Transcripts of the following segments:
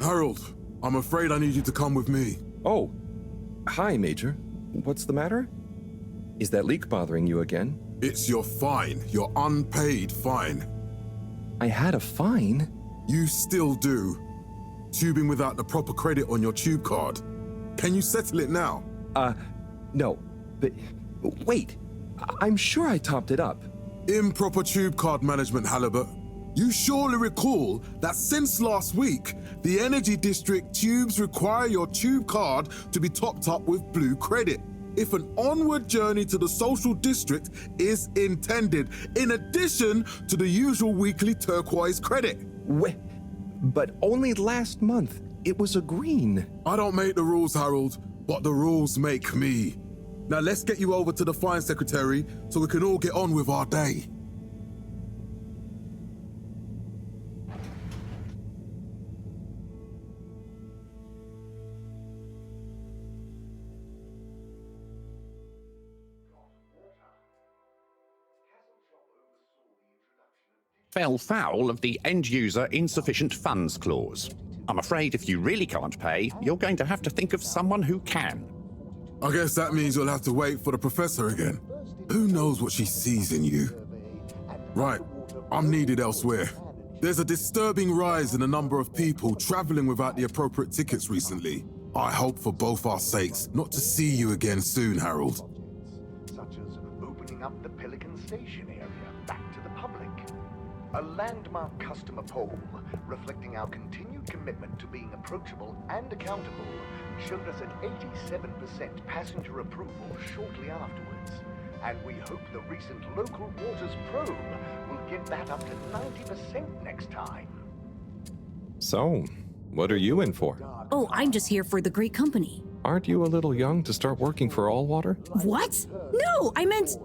Harold, I'm afraid I need you to come with me. Oh, hi, Major. What's the matter? Is that leak bothering you again? It's your fine, your unpaid fine. I had a fine? You still do. Tubing without the proper credit on your tube card. Can you settle it now? No. But wait, I'm sure I topped it up. Improper tube card management, Halibut. You surely recall that since last week, the Energy District tubes require your tube card to be topped up with blue credit if an onward journey to the social district is intended, in addition to the usual weekly turquoise credit. But only last month, it was a green. I don't make the rules, Harold, but the rules make me. Now let's get you over to the fine secretary so we can all get on with our day. Fell foul of the end-user insufficient funds clause. I'm afraid if you really can't pay, you're going to have to think of someone who can. I guess that means you'll have to wait for the professor again. Who knows what she sees in you? Right, I'm needed elsewhere. There's a disturbing rise in the number of people traveling without the appropriate tickets recently. I hope for both our sakes not to see you again soon, Harold. Such as opening up the Pelican Station area back to the public. A landmark customer poll reflecting our continued commitment to being approachable and accountable showed us an 87% passenger approval shortly afterwards. And we hope the recent local waters probe will get that up to 90% next time. So, what are you in for? Oh, I'm just here for the great company. Aren't you a little young to start working for Allwater? What? No, I meant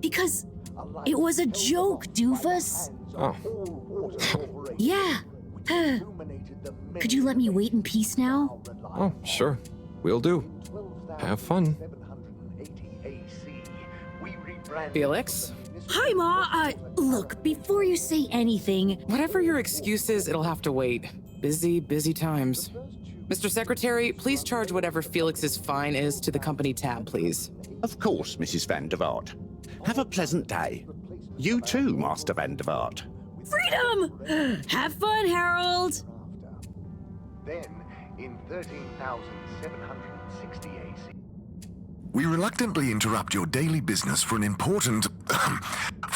because it was a joke, doofus. Oh. Yeah. Could you let me wait in peace now? Oh, sure. Will do. Have fun. Felix? Hi, Ma. Look, before you say anything... Whatever your excuse is, it'll have to wait. Busy times. Mr. Secretary, please charge whatever Felix's fine is to the company tab, please. Of course, Mrs. Van der Vaart. Have a pleasant day. You too, Master Van der Vaart. Freedom! Have fun, Harold! Then, in 13,760 AC... We reluctantly interrupt your daily business for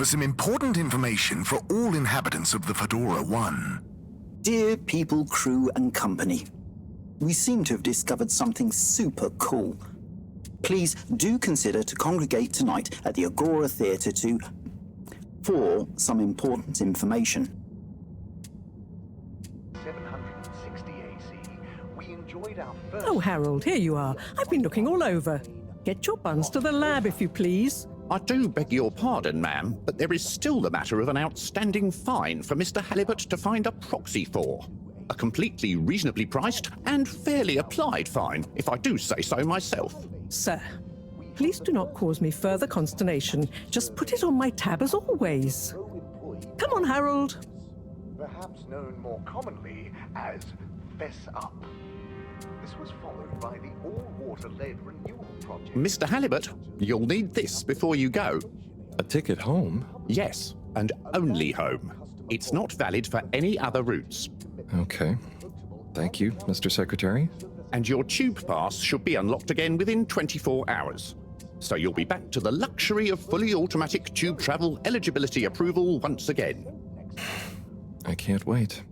some important information for all inhabitants of the Fedora 1. Dear people, crew, and company, we seem to have discovered something super cool. Please do consider to congregate tonight at the Agora Theatre for some important information. 760 AC, we enjoyed our first... Oh, Harold, here you are. I've been looking all over. Get your buns to the lab, if you please. I do beg your pardon, ma'am, but there is still the matter of an outstanding fine for Mr. Halibut to find a proxy for. A completely reasonably priced and fairly applied fine, if I do say so myself. Sir, please do not cause me further consternation. Just put it on my tab as always. Come on, Harold. Perhaps known more commonly as Fess Up. This was followed by the all-water-led renewal project. Mr. Halibut, you'll need this before you go. A ticket home? Yes, and only home. It's not valid for any other routes. Okay. Thank you, Mr. Secretary. And your tube pass should be unlocked again within 24 hours. So you'll be back to the luxury of fully automatic tube travel eligibility approval once again. I can't wait.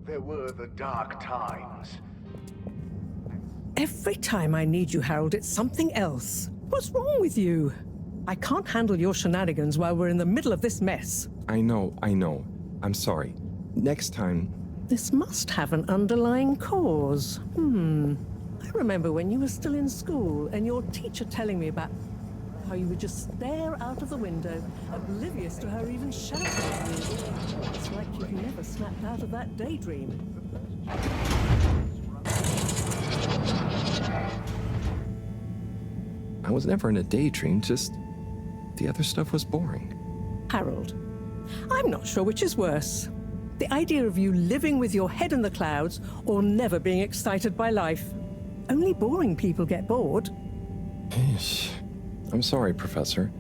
There were the dark times. Every time I need you, Harold, it's something else. What's wrong with you? I can't handle your shenanigans while we're in the middle of this mess. I know. I'm sorry. Next time... This must have an underlying cause. I remember when you were still in school and your teacher telling me about how you would just stare out of the window, oblivious to her even shouting at you. It's like you've never snapped out of that daydream. I was never in a daydream, just the other stuff was boring. Harold, I'm not sure which is worse. The idea of you living with your head in the clouds or never being excited by life. Only boring people get bored. I'm sorry, Professor.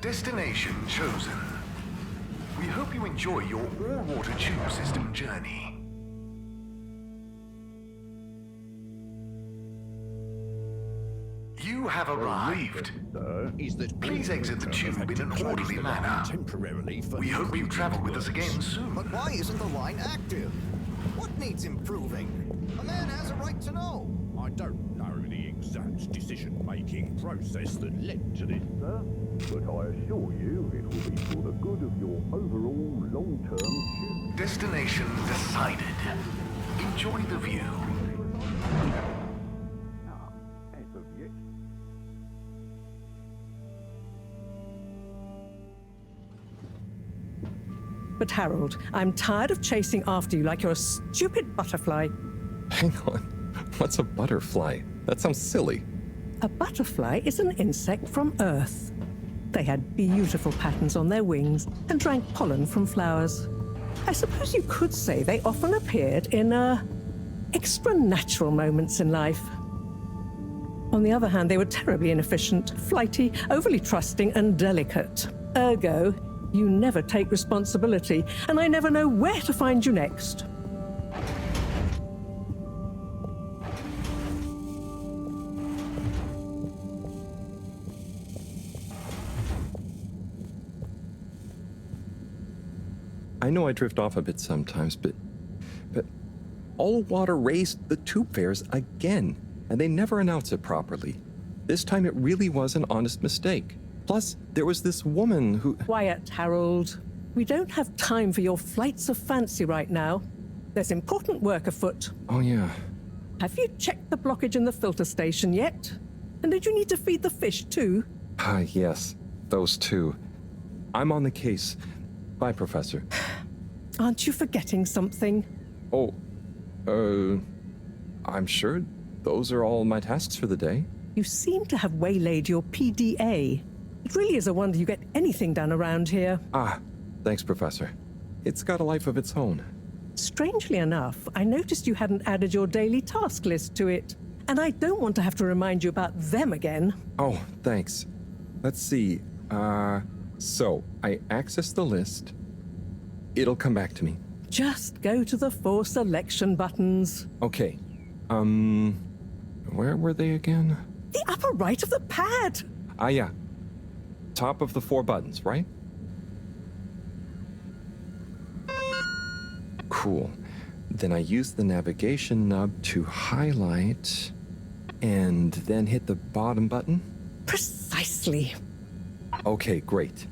Destination chosen. We hope you enjoy your all-water tube system journey. You have arrived. Please exit the tube in an orderly manner. We hope you travel with us again soon. But why isn't the line active? What needs improving? A man has a right to know. I don't know the exact decision-making process that led to this, sir, but I assure you it will be for the good of your overall long-term... Destination decided. Enjoy the view. As of yet, But Harold, I'm tired of chasing after you like you're a stupid butterfly. Hang on. What's a butterfly? That sounds silly. A butterfly is an insect from Earth. They had beautiful patterns on their wings and drank pollen from flowers. I suppose you could say they often appeared in, extra-natural moments in life. On the other hand, they were terribly inefficient, flighty, overly trusting, and delicate. Ergo, you never take responsibility, and I never know where to find you next. I know I drift off a bit sometimes, but all water raised the tube fares again, and they never announce it properly. This time it really was an honest mistake. Plus, there was this woman who... Quiet, Harold. We don't have time for your flights of fancy right now. There's important work afoot. Oh, yeah. Have you checked the blockage in the filter station yet? And did you need to feed the fish too? Ah, yes. Those two. I'm on the case. Bye, Professor. Aren't you forgetting something? Oh, I'm sure those are all my tasks for the day. You seem to have waylaid your PDA. It really is a wonder you get anything done around here. Ah, thanks, Professor. It's got a life of its own. Strangely enough, I noticed you hadn't added your daily task list to it. And I don't want to have to remind you about them again. Oh, thanks. Let's see. So, I access the list. It'll come back to me. Just go to the 4 selection buttons. Okay. Where were they again? The upper right of the pad. Ah, yeah. Top of the 4 buttons, right? Cool. Then I use the navigation nub to highlight, and then hit the bottom button? Precisely. Okay, great.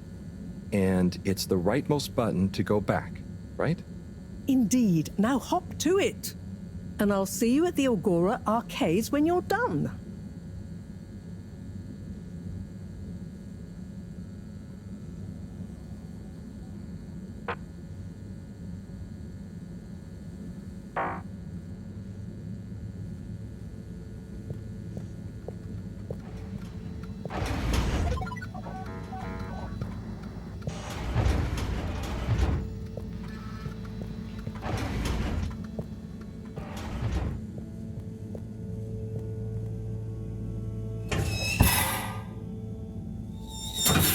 And it's the rightmost button to go back, right? Indeed. Now hop to it. And I'll see you at the Agora arcades when you're done.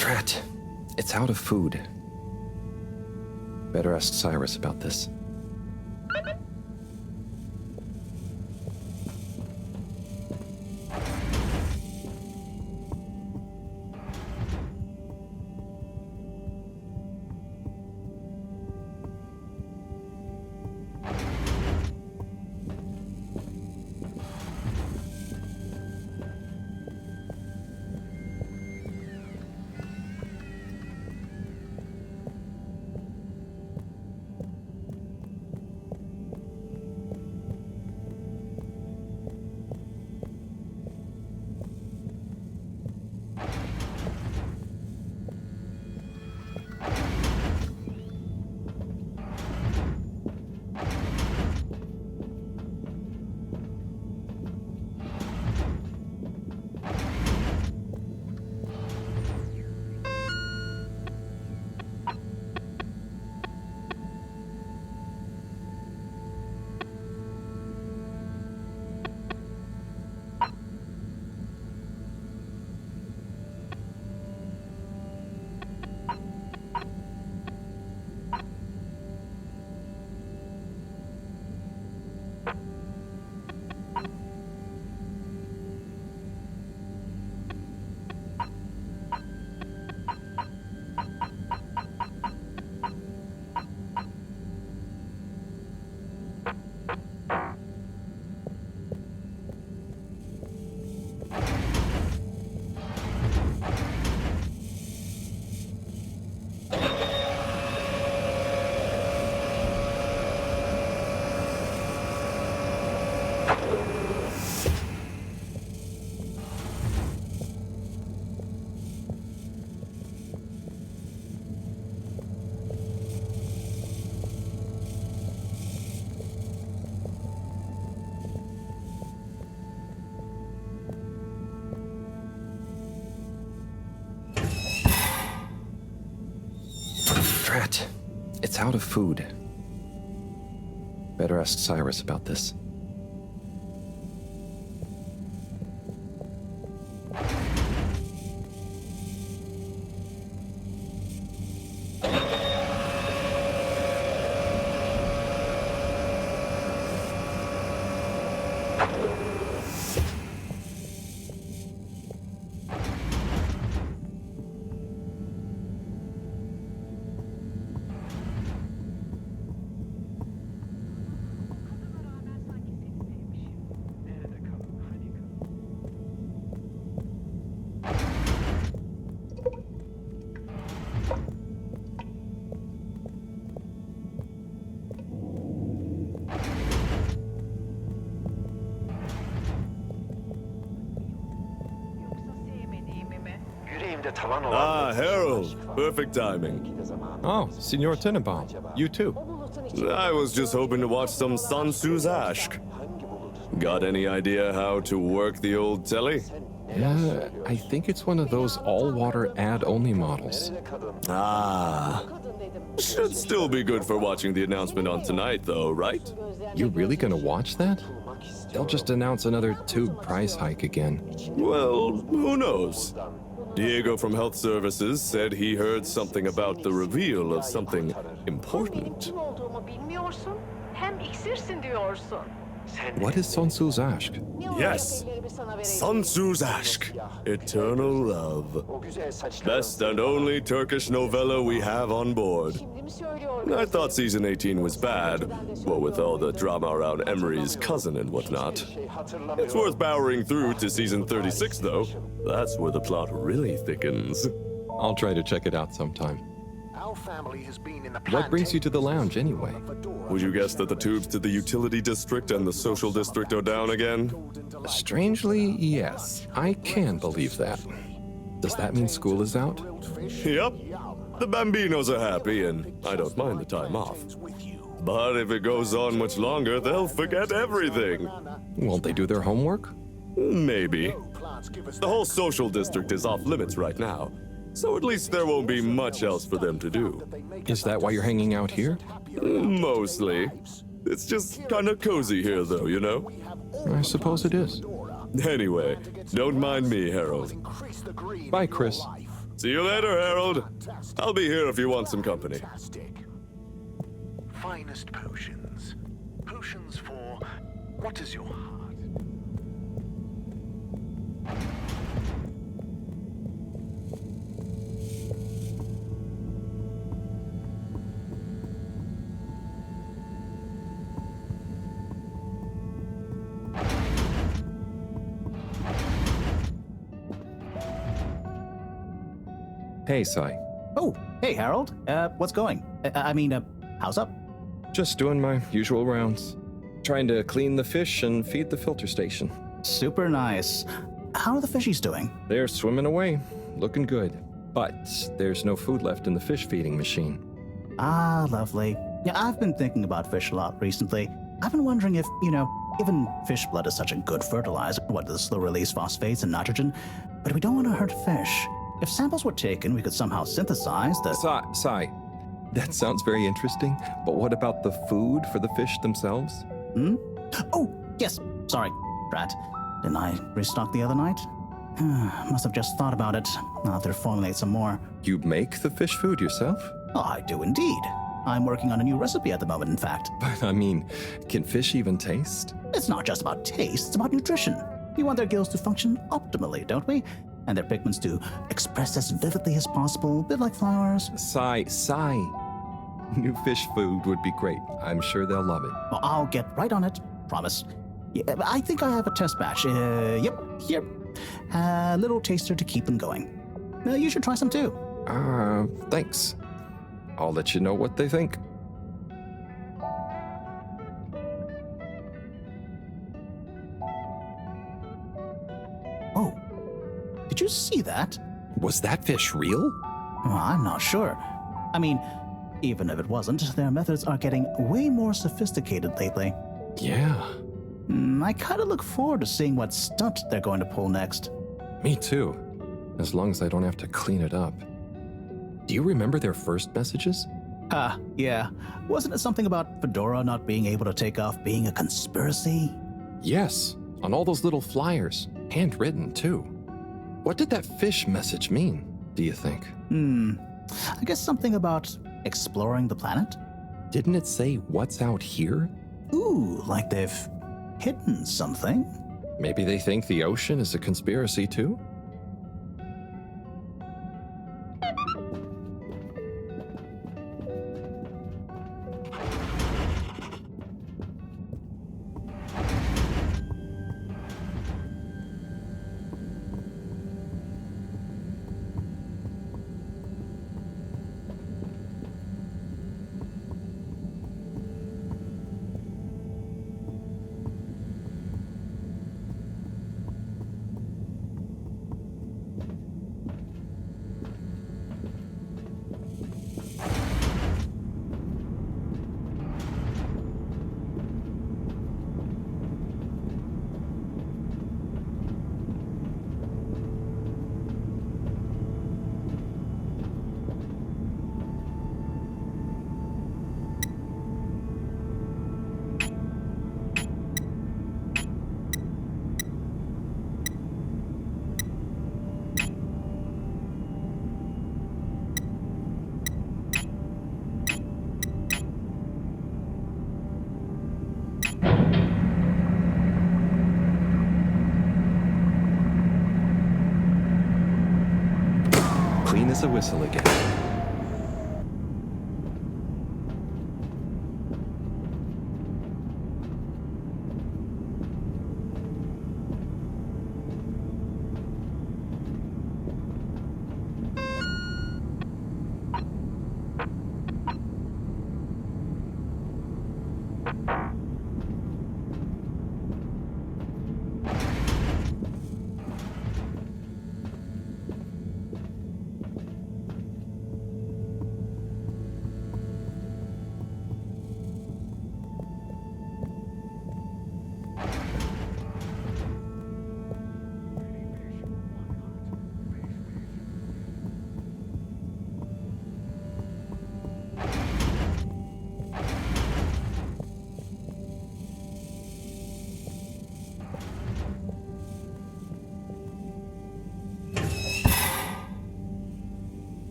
Drat. It's out of food. Better ask Cyrus about this. Drat. It's out of food. Better ask Cyrus about this. Ah, Harold. Perfect timing. Oh, Signor Tenenbaum. You too. I was just hoping to watch some Sun Tzu's Ashk. Got any idea how to work the old telly? Yeah, I think it's one of those all-water ad-only models. Ah. Should still be good for watching the announcement on tonight, though, right? You're really gonna watch that? They'll just announce another tube price hike again. Well, who knows? Diego from Health Services said he heard something about the reveal of something important. What is Sun Tzu's Ashk? Yes, Sun Tzu's Ashk, Eternal Love. Best and only Turkish novella we have on board. I thought season 18 was bad, what with all the drama around Emery's cousin and whatnot. It's worth powering through to season 36, though. That's where the plot really thickens. I'll try to check it out sometime. Our family has been in the What brings you to the lounge, anyway? Would you guess that the tubes to the utility district and the social district are down again? Strangely, yes. I can believe that. Does that mean school is out? Yep. The Bambinos are happy, and I don't mind the time off. But if it goes on much longer, they'll forget everything. Won't they do their homework? Maybe. The whole social district is off limits right now, so at least there won't be much else for them to do. Is that why you're hanging out here? Mostly. It's just kind of cozy here, though, you know? I suppose it is. Anyway, don't mind me, Harold. Bye, Chris. See you later, Harold. I'll be here if you want some company. Finest potions. Potions for what is your heart? Hey, Sai. Oh, hey, Harold. What's going? How's up? Just doing my usual rounds. Trying to clean the fish and feed the filter station. Super nice. How are the fishies doing? They're swimming away, looking good. But there's no food left in the fish feeding machine. Ah, lovely. Yeah, I've been thinking about fish a lot recently. I've been wondering if, given fish blood is such a good fertilizer, what the slow-release phosphates and nitrogen, but we don't want to hurt fish. If samples were taken, we could somehow synthesize the... Sai, that sounds very interesting, but what about the food for the fish themselves? Oh, yes. Sorry, Brad. Didn't I restock the other night? Must have just thought about it. I'll have to formulate some more. You make the fish food yourself? Oh, I do indeed. I'm working on a new recipe at the moment, in fact. But, can fish even taste? It's not just about taste, it's about nutrition. We want their gills to function optimally, don't we? And their pigments to express as vividly as possible, a bit like flowers. Sai. New fish food would be great. I'm sure they'll love it. Well, I'll get right on it. Promise. Yeah, I think I have a test batch. Yep, here. A little taster to keep them going. You should try some too. Thanks. I'll let you know what they think. Did you see that? Was that fish real? Well, I'm not sure. I mean, even if it wasn't, their methods are getting way more sophisticated lately. Yeah. I kind of look forward to seeing what stunt they're going to pull next. Me too. As long as I don't have to clean it up. Do you remember their first messages? Yeah. Wasn't it something about Fedora not being able to take off being a conspiracy? Yes, on all those little flyers. Handwritten, too. What did that fish message mean, do you think? I guess something about exploring the planet? Didn't it say what's out here? Ooh, like they've hidden something? Maybe they think the ocean is a conspiracy, too? Clean as a whistle again.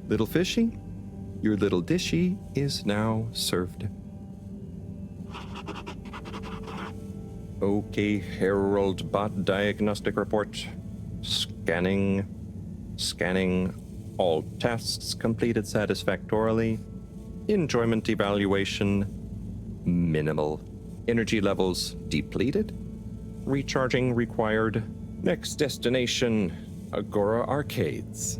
Little fishy, your little dishy is now served. Okay, Herald Bot Diagnostic Report. Scanning. All tests completed satisfactorily. Enjoyment evaluation minimal. Energy levels depleted. Recharging required. Next destination, Agora Arcades.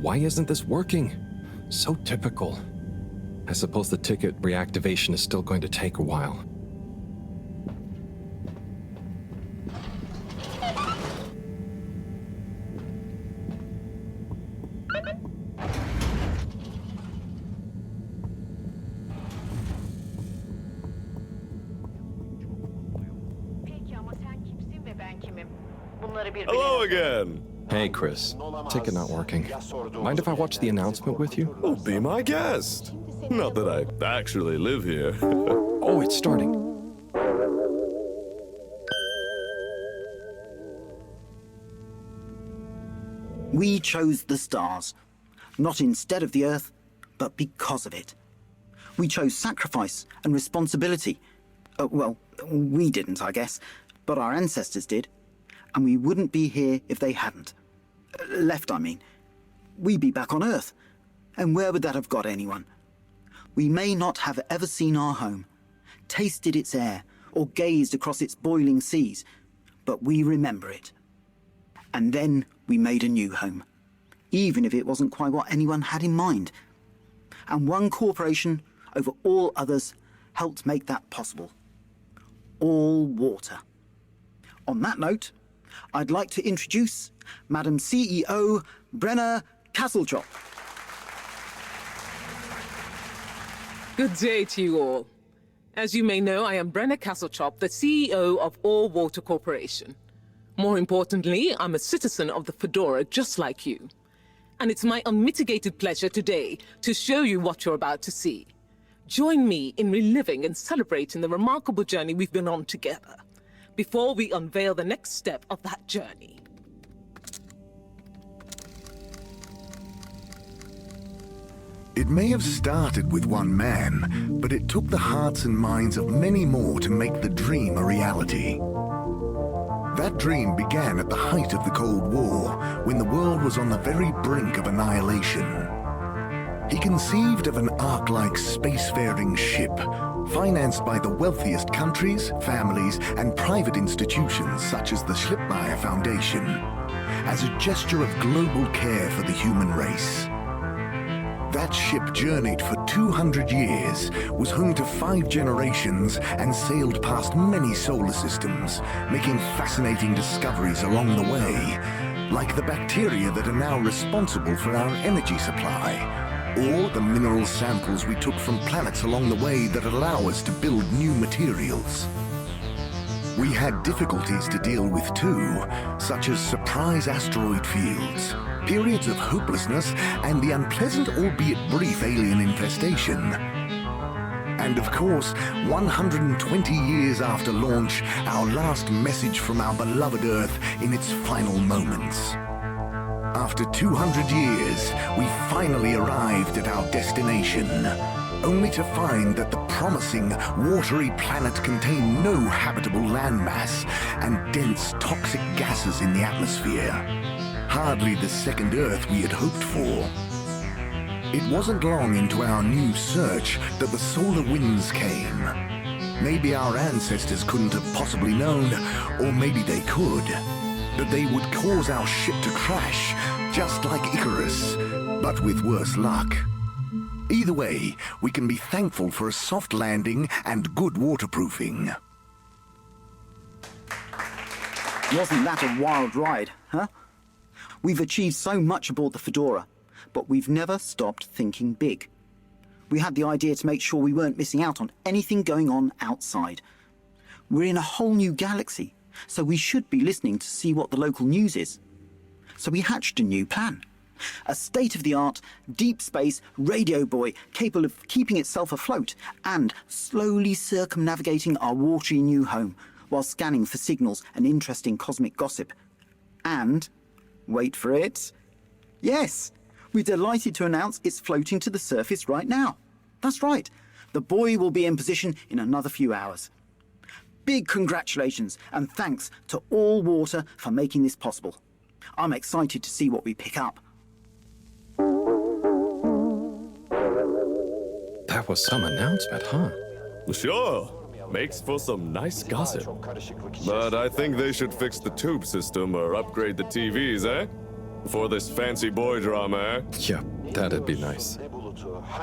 Why isn't this working? So typical. I suppose the ticket reactivation is still going to take a while. Hello again! Hey, Chris. Ticket not working. Mind if I watch the announcement with you? Oh, be my guest. Not that I actually live here. Oh, it's starting. We chose the stars, not instead of the Earth, but because of it. We chose sacrifice and responsibility, Well, we didn't, I guess, but our ancestors did, and we wouldn't be here if they hadn't. Left, I mean. We'd be back on Earth, and where would that have got anyone? We may not have ever seen our home, tasted its air, or gazed across its boiling seas, but we remember it. And then we made a new home, even if it wasn't quite what anyone had in mind. And one corporation, over all others, helped make that possible. All water. On that note, I'd like to introduce Madam CEO Brenna Castlechop. Good day to you all. As you may know, I am Brenna Castlechop, the CEO of All Water Corporation. More importantly, I'm a citizen of the Fedora just like you. And it's my unmitigated pleasure today to show you what you're about to see. Join me in reliving and celebrating the remarkable journey we've been on together, before we unveil the next step of that journey. It may have started with one man, but it took the hearts and minds of many more to make the dream a reality. That dream began at the height of the Cold War, when the world was on the very brink of annihilation. He conceived of an Ark-like spacefaring ship, financed by the wealthiest countries, families, and private institutions such as the Schlipmeyer Foundation, as a gesture of global care for the human race. That ship journeyed for 200 years, was home to 5 generations, and sailed past many solar systems, making fascinating discoveries along the way, like the bacteria that are now responsible for our energy supply, or the mineral samples we took from planets along the way that allow us to build new materials. We had difficulties to deal with too, such as surprise asteroid fields, periods of hopelessness, and the unpleasant albeit brief alien infestation. And of course, 120 years after launch, our last message from our beloved Earth in its final moments. After 200 years, we finally arrived at our destination, only to find that the promising, watery planet contained no habitable landmass and dense, toxic gases in the atmosphere. Hardly the second Earth we had hoped for. It wasn't long into our new search that the solar winds came. Maybe our ancestors couldn't have possibly known, or maybe they could, that they would cause our ship to crash, just like Icarus, but with worse luck. Either way, we can be thankful for a soft landing and good waterproofing. Wasn't that a wild ride, huh? We've achieved so much aboard the Fedora, but we've never stopped thinking big. We had the idea to make sure we weren't missing out on anything going on outside. We're in a whole new galaxy, so we should be listening to see what the local news is. So we hatched a new plan. A state-of-the-art, deep space radio buoy capable of keeping itself afloat and slowly circumnavigating our watery new home while scanning for signals and interesting cosmic gossip. And, wait for it, yes, we're delighted to announce it's floating to the surface right now. That's right, the buoy will be in position in another few hours. Big congratulations and thanks to All Water for making this possible. I'm excited to see what we pick up. That was some announcement, huh? Sure. Makes for some nice gossip. But I think they should fix the tube system or upgrade the TVs, eh? For this fancy boy drama, eh? Yeah, that'd be nice.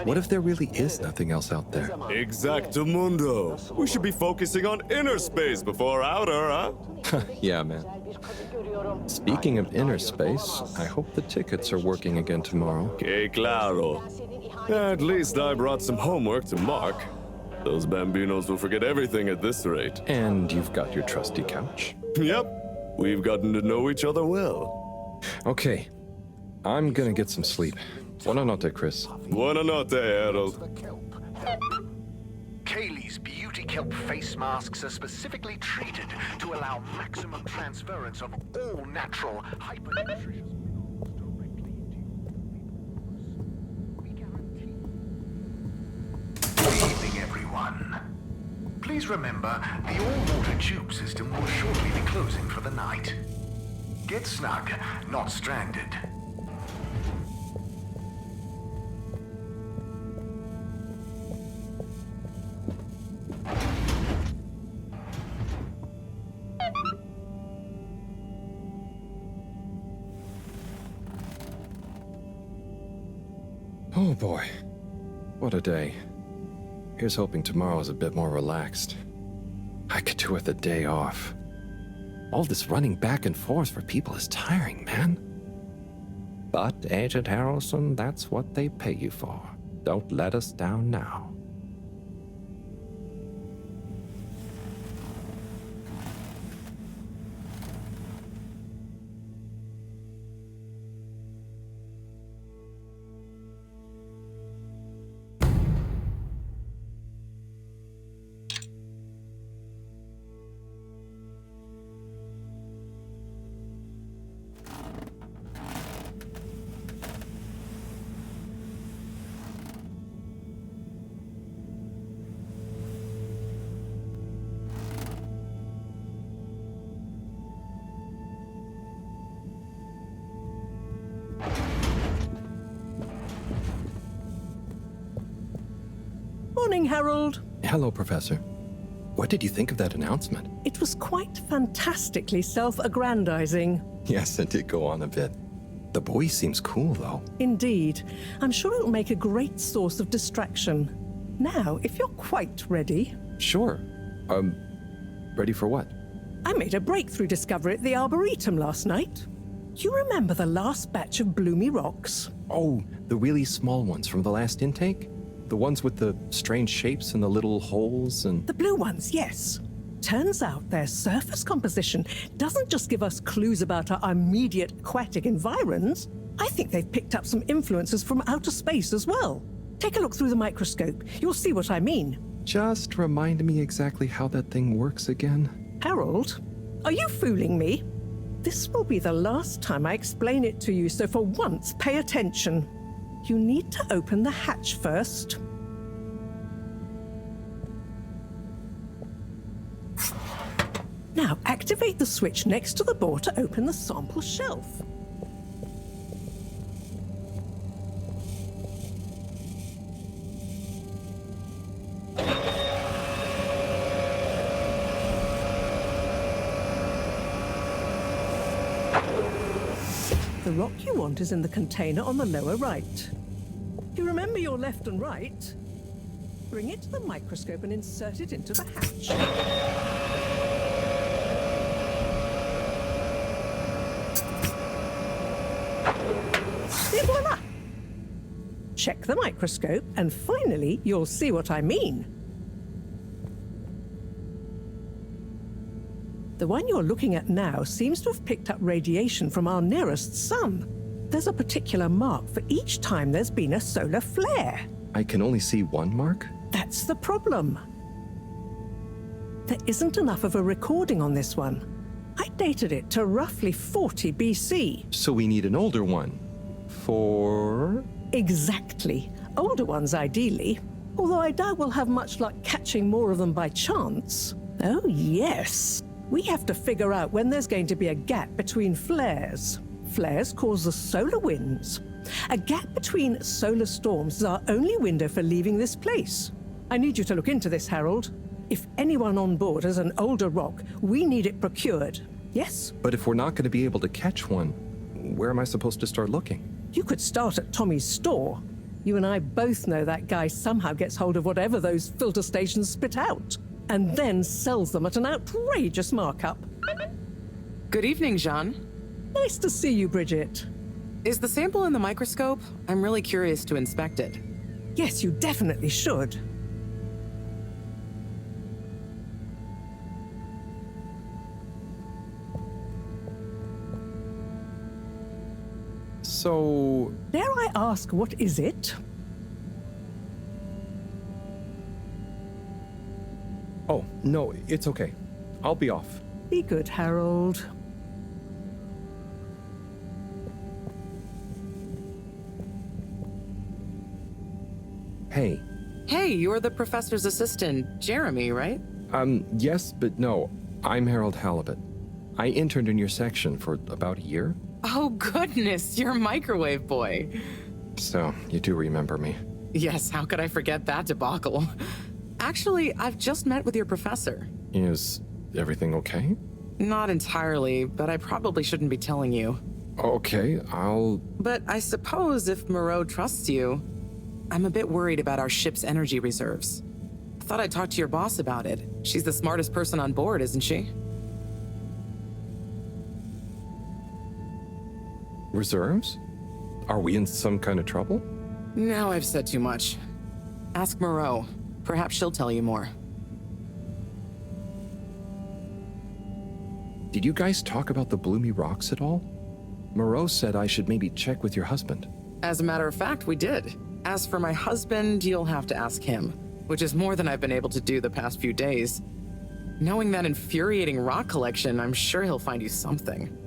What if there really is nothing else out there? Exactamundo. We should be focusing on inner space before outer, huh? Yeah, man. Speaking of inner space, I hope the tickets are working again tomorrow. Que claro. At least I brought some homework to mark. Those bambinos will forget everything at this rate. And you've got your trusty couch. Yep. We've gotten to know each other well. Okay. I'm gonna get some sleep. Buonanotte, Chris. Buonanotte, Harold. Kaylee's beauty kelp face masks are specifically treated to allow maximum transference of all natural hyper-nutritious minerals directly into your body. We guarantee. Good evening, everyone. Please remember, the all-water tube system will shortly be closing for the night. Get snug, not stranded. Oh boy, what a day. Here's hoping tomorrow's a bit more relaxed. I could do with a day off. All this running back and forth for people is tiring, man. But, Agent Harrelson, that's what they pay you for. Don't let us down now. Morning, Harold. Hello, Professor. What did you think of that announcement? It was quite fantastically self-aggrandizing. Yes, it did go on a bit. The boy seems cool, though. Indeed. I'm sure it'll make a great source of distraction. Now, if you're quite ready... Sure. Ready for what? I made a breakthrough discovery at the Arboretum last night. Do you remember the last batch of bloomy rocks? Oh, the really small ones from the last intake? The ones with the strange shapes and the little holes and... The blue ones, yes. Turns out their surface composition doesn't just give us clues about our immediate aquatic environs. I think they've picked up some influences from outer space as well. Take a look through the microscope. You'll see what I mean. Just remind me exactly how that thing works again. Harold, are you fooling me? This will be the last time I explain it to you, so for once, pay attention. You need to open the hatch first. Now, activate the switch next to the board to open the sample shelf. The rock you want is in the container on the lower right. You remember your left and right? Bring it to the microscope and insert it into the hatch. Et voila! Check the microscope, and finally, you'll see what I mean. The one you're looking at now seems to have picked up radiation from our nearest sun. There's a particular mark for each time there's been a solar flare. I can only see one mark? That's the problem. There isn't enough of a recording on this one. I dated it to roughly 40 BC. So we need an older one. For... Exactly. Older ones, ideally. Although I doubt we'll have much luck catching more of them by chance. Oh, yes. We have to figure out when there's going to be a gap between flares. Flares cause the solar winds. A gap between solar storms is our only window for leaving this place. I need you to look into this, Harold. If anyone on board has an older rock, we need it procured. Yes? But if we're not going to be able to catch one, where am I supposed to start looking? You could start at Tommy's store. You and I both know that guy somehow gets hold of whatever those filter stations spit out, and then sells them at an outrageous markup. Good evening, Jean. Nice to see you, Bridget. Is the sample in the microscope? I'm really curious to inspect it. Yes, you definitely should. So... Dare I ask, what is it? Oh, no, it's okay. I'll be off. Be good, Harold. Hey. Hey, you're the professor's assistant, Jeremy, right? Yes, but no. I'm Harold Halibut. I interned in your section for about a year. Oh, goodness, you're a microwave boy. So, you do remember me. Yes, how could I forget that debacle? Actually, I've just met with your professor. Is everything okay? Not entirely, but I probably shouldn't be telling you. Okay, But I suppose if Moreau trusts you, I'm a bit worried about our ship's energy reserves. I thought I'd talk to your boss about it. She's the smartest person on board, isn't she? Reserves? Are we in some kind of trouble? Now I've said too much. Ask Moreau. Perhaps she'll tell you more. Did you guys talk about the Bloomy Rocks at all? Moreau said I should maybe check with your husband. As a matter of fact, we did. As for my husband, you'll have to ask him, which is more than I've been able to do the past few days. Knowing that infuriating rock collection, I'm sure he'll find you something.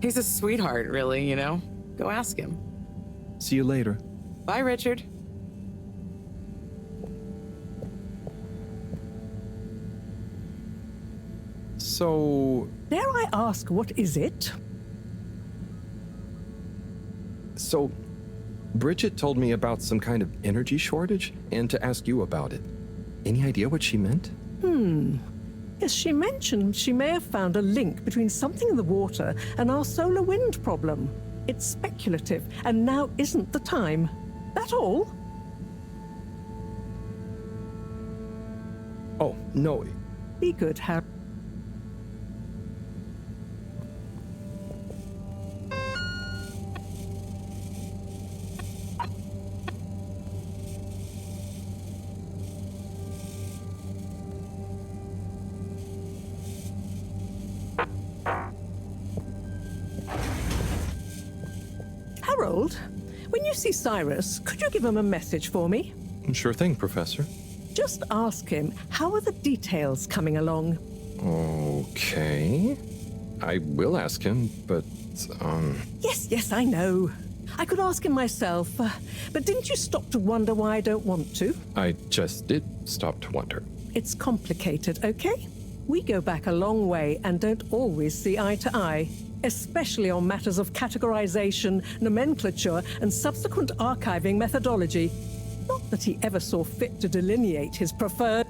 He's a sweetheart, really, you know? Go ask him. See you later. Bye, Richard. So... Dare I ask, what is it? So, Bridget told me about some kind of energy shortage and to ask you about it. Any idea what she meant? Yes, she mentioned she may have found a link between something in the water and our solar wind problem. It's speculative, and now isn't the time. That all? Oh, no. Be good, Harry. Harold, when you see Cyrus, could you give him a message for me? Sure thing, Professor. Just ask him, how are the details coming along? Okay. I will ask him, but, Yes, I know. I could ask him myself, but didn't you stop to wonder why I don't want to? I just did stop to wonder. It's complicated, okay? We go back a long way and don't always see eye to eye, especially on matters of categorization, nomenclature, and subsequent archiving methodology. Not that he ever saw fit to delineate his preferred...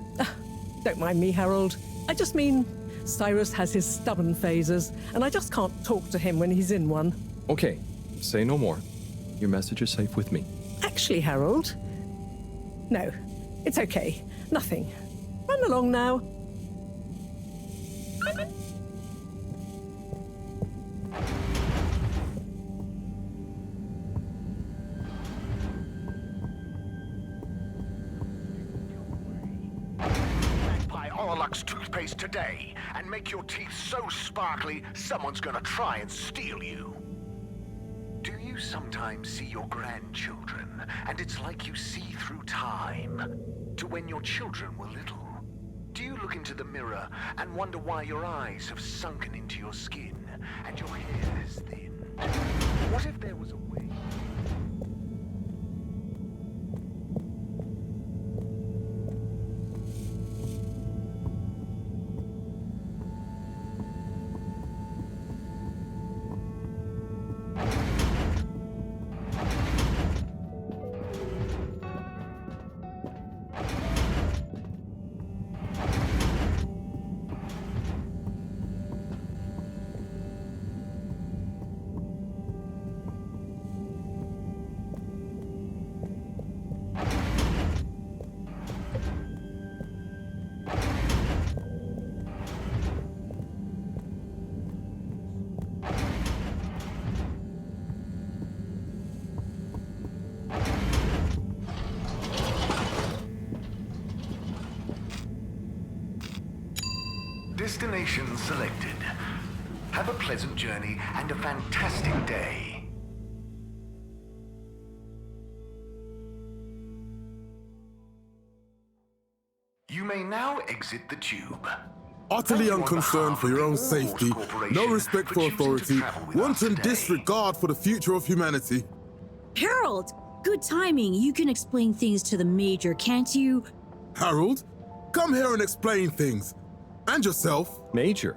Don't mind me, Harold. I just mean, Cyrus has his stubborn phases, and I just can't talk to him when he's in one. Okay, say no more. Your message is safe with me. Actually, Harold... No, it's okay. Nothing. Run along now. Orlux toothpaste today and make your teeth so sparkly someone's gonna try and steal you. Do you sometimes see your grandchildren and it's like you see through time to when your children were little? Do you look into the mirror and wonder why your eyes have sunken into your skin and your hair has thinned? What if there was a way? Destination selected. Have a pleasant journey and a fantastic day. You may now exit the tube. Utterly unconcerned for your own safety, no respect for authority, wanton disregard for the future of humanity. Harold, good timing. You can explain things to the Major, can't you? Harold? come here and explain things. And yourself. Major,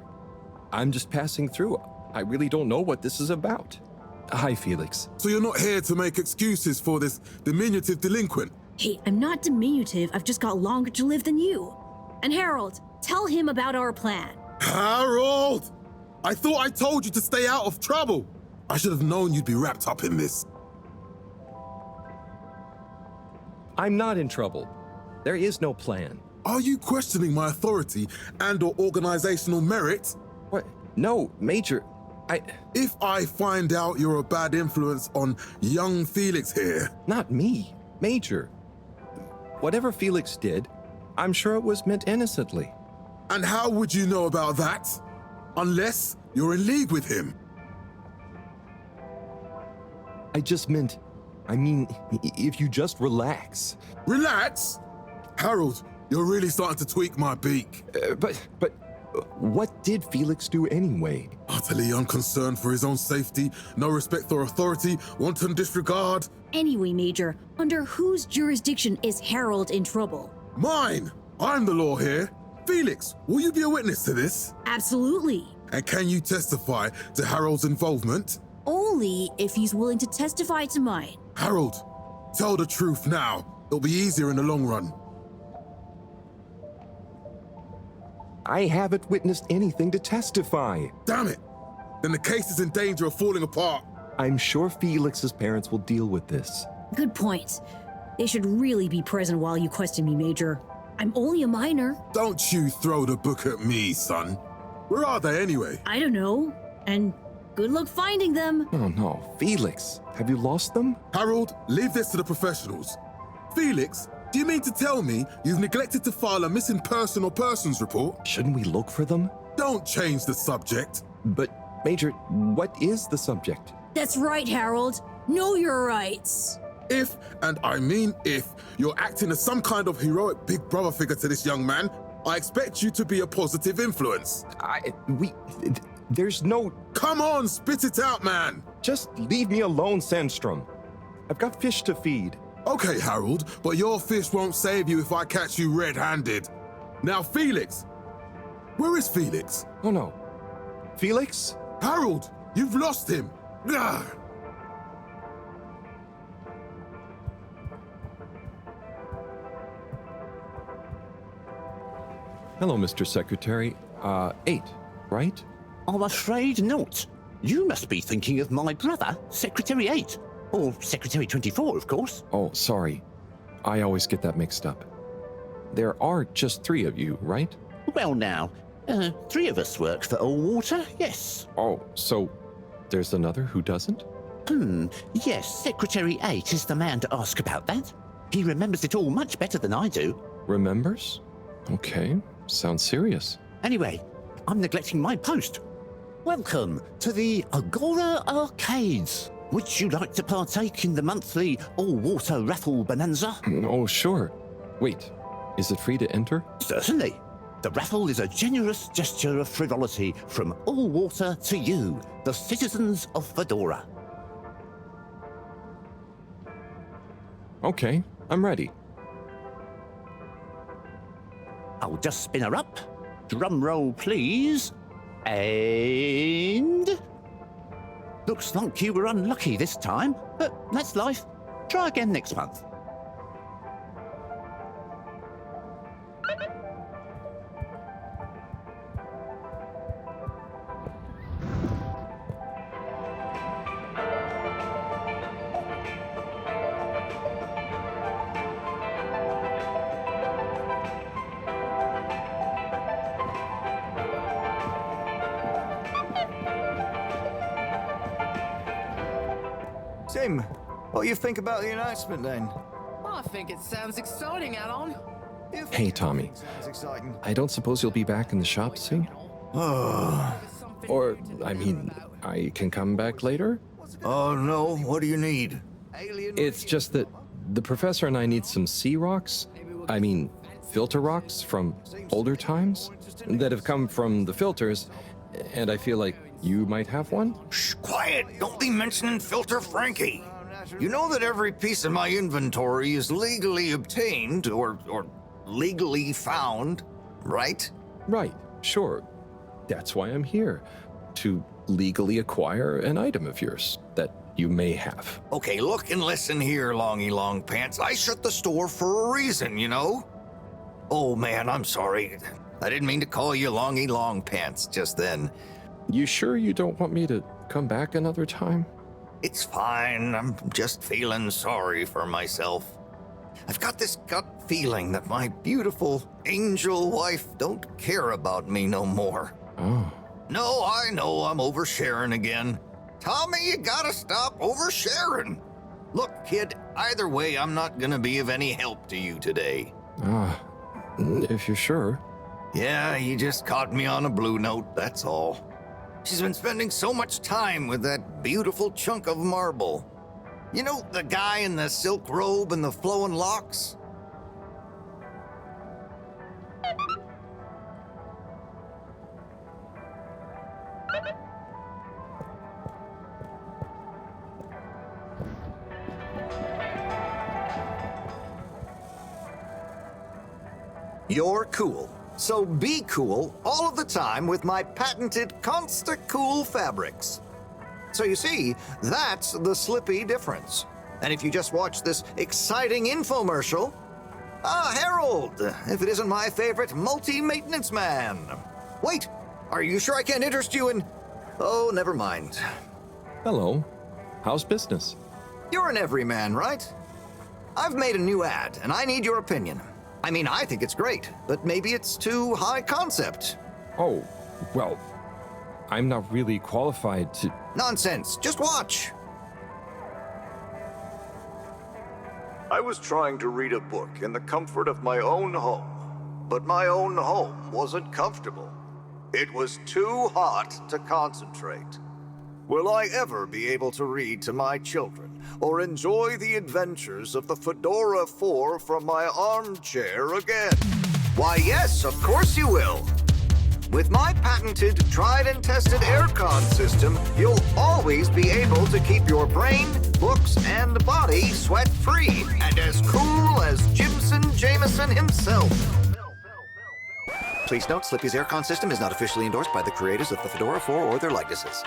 I'm just passing through. I really don't know what this is about. Hi, Felix. So you're not here to make excuses for this diminutive delinquent? Hey, I'm not diminutive. I've just got longer to live than you. And Harold, tell him about our plan. Harold! I thought I told you to stay out of trouble. I should have known you'd be wrapped up in this. I'm not in trouble. There is no plan. Are you questioning my authority and/or organizational merit? What? No, Major. If I find out you're a bad influence on young Felix here... Not me, Major. Whatever Felix did, I'm sure it was meant innocently. And how would you know about that? Unless you're in league with him. I mean, if you just relax. Relax? Harold, you're really starting to tweak my beak. But what did Felix do anyway? Utterly unconcerned for his own safety, no respect for authority, wanton disregard. Anyway, Major, under whose jurisdiction is Harold in trouble? Mine! I'm the law here. Felix, will you be a witness to this? Absolutely. And can you testify to Harold's involvement? Only if he's willing to testify to mine. Harold, tell the truth now. It'll be easier in the long run. I haven't witnessed anything to testify. Damn it! Then the case is in danger of falling apart. I'm sure Felix's parents will deal with this. Good point. They should really be present while you question me, Major. I'm only a minor. Don't you throw the book at me, son. Where are they anyway? I don't know. And good luck finding them. Oh no, Felix, have you lost them? Harold, leave this to the professionals. Felix, do you mean to tell me you've neglected to file a missing person or persons report? Shouldn't we look for them? Don't change the subject. But, Major, what is the subject? That's right, Harold. Know your rights. If, and I mean if, you're acting as some kind of heroic big brother figure to this young man, I expect you to be a positive influence. There's no... Come on, spit it out, man! Just leave me alone, Sandstrom. I've got fish to feed. Okay, Harold, but your fish won't save you if I catch you red-handed. Now, Felix! Where is Felix? Oh no. Felix? Harold, you've lost him! Ugh. Hello, Mr. Secretary. 8, right? I'm afraid not. You must be thinking of my brother, Secretary 8. Or Secretary 24, of course. Oh, sorry. I always get that mixed up. There are just 3 of you, right? Well now, 3 of us work for Allwater, yes. Oh, so there's another who doesn't? Yes, Secretary 8 is the man to ask about that. He remembers it all much better than I do. Remembers? Okay, sounds serious. Anyway, I'm neglecting my post. Welcome to the Agora Arcades. Would you like to partake in the monthly all-water raffle bonanza? Oh, sure. Wait, is it free to enter? Certainly. The raffle is a generous gesture of frivolity from Allwater to you, the citizens of Fedora. Okay, I'm ready. I'll just spin her up. Drum roll, please. And... Looks like you were unlucky this time, but that's life. Try again next month. Tim, what do you think about the announcement then? I think it sounds exciting, Alan. Hey, Tommy. I don't suppose you'll be back in the shop soon? Or, I mean, I can come back later? Oh no, what do you need? It's just that the professor and I need some sea rocks. I mean, filter rocks from older times that have come from the filters, and I feel like you might have one? Shh, quiet! Don't be mentioning Filter Frankie! You know that every piece of my inventory is legally obtained, or legally found, right? Right, sure. That's why I'm here. To legally acquire an item of yours that you may have. Okay, look and listen here, Longy Long Pants. I shut the store for a reason, you know? Oh man, I'm sorry. I didn't mean to call you Longy Long Pants just then. You sure you don't want me to come back another time? It's fine. I'm just feeling sorry for myself. I've got this gut feeling that my beautiful angel wife don't care about me no more. Oh. No, I know I'm oversharing again. Tommy, you gotta stop oversharing. Look, kid, either way, I'm not gonna be of any help to you today. If you're sure. Yeah, you just caught me on a blue note, that's all. She's been spending so much time with that beautiful chunk of marble. You know, the guy in the silk robe and the flowing locks? You're cool. So be cool all of the time with my patented Consta-Cool fabrics. So you see, that's the Slippy difference. And if you just watch this exciting infomercial, Harold, if it isn't my favorite multi-maintenance man. Wait, are you sure I can't interest you in... Oh, never mind. Hello. How's business? You're an everyman, right? I've made a new ad, and I need your opinion. I mean, I think it's great, but maybe it's too high concept. Oh, well, I'm not really qualified to... Nonsense, just watch. I was trying to read a book in the comfort of my own home, but my own home wasn't comfortable. It was too hot to concentrate. Will I ever be able to read to my children or enjoy the adventures of the Fedora 4 from my armchair again? Why, yes, of course you will. With my patented, tried and tested aircon system, you'll always be able to keep your brain, books, and body sweat-free and as cool as Jimson Jameson himself. Please note, Slippy's aircon system is not officially endorsed by the creators of the Fedora 4 or their likenesses.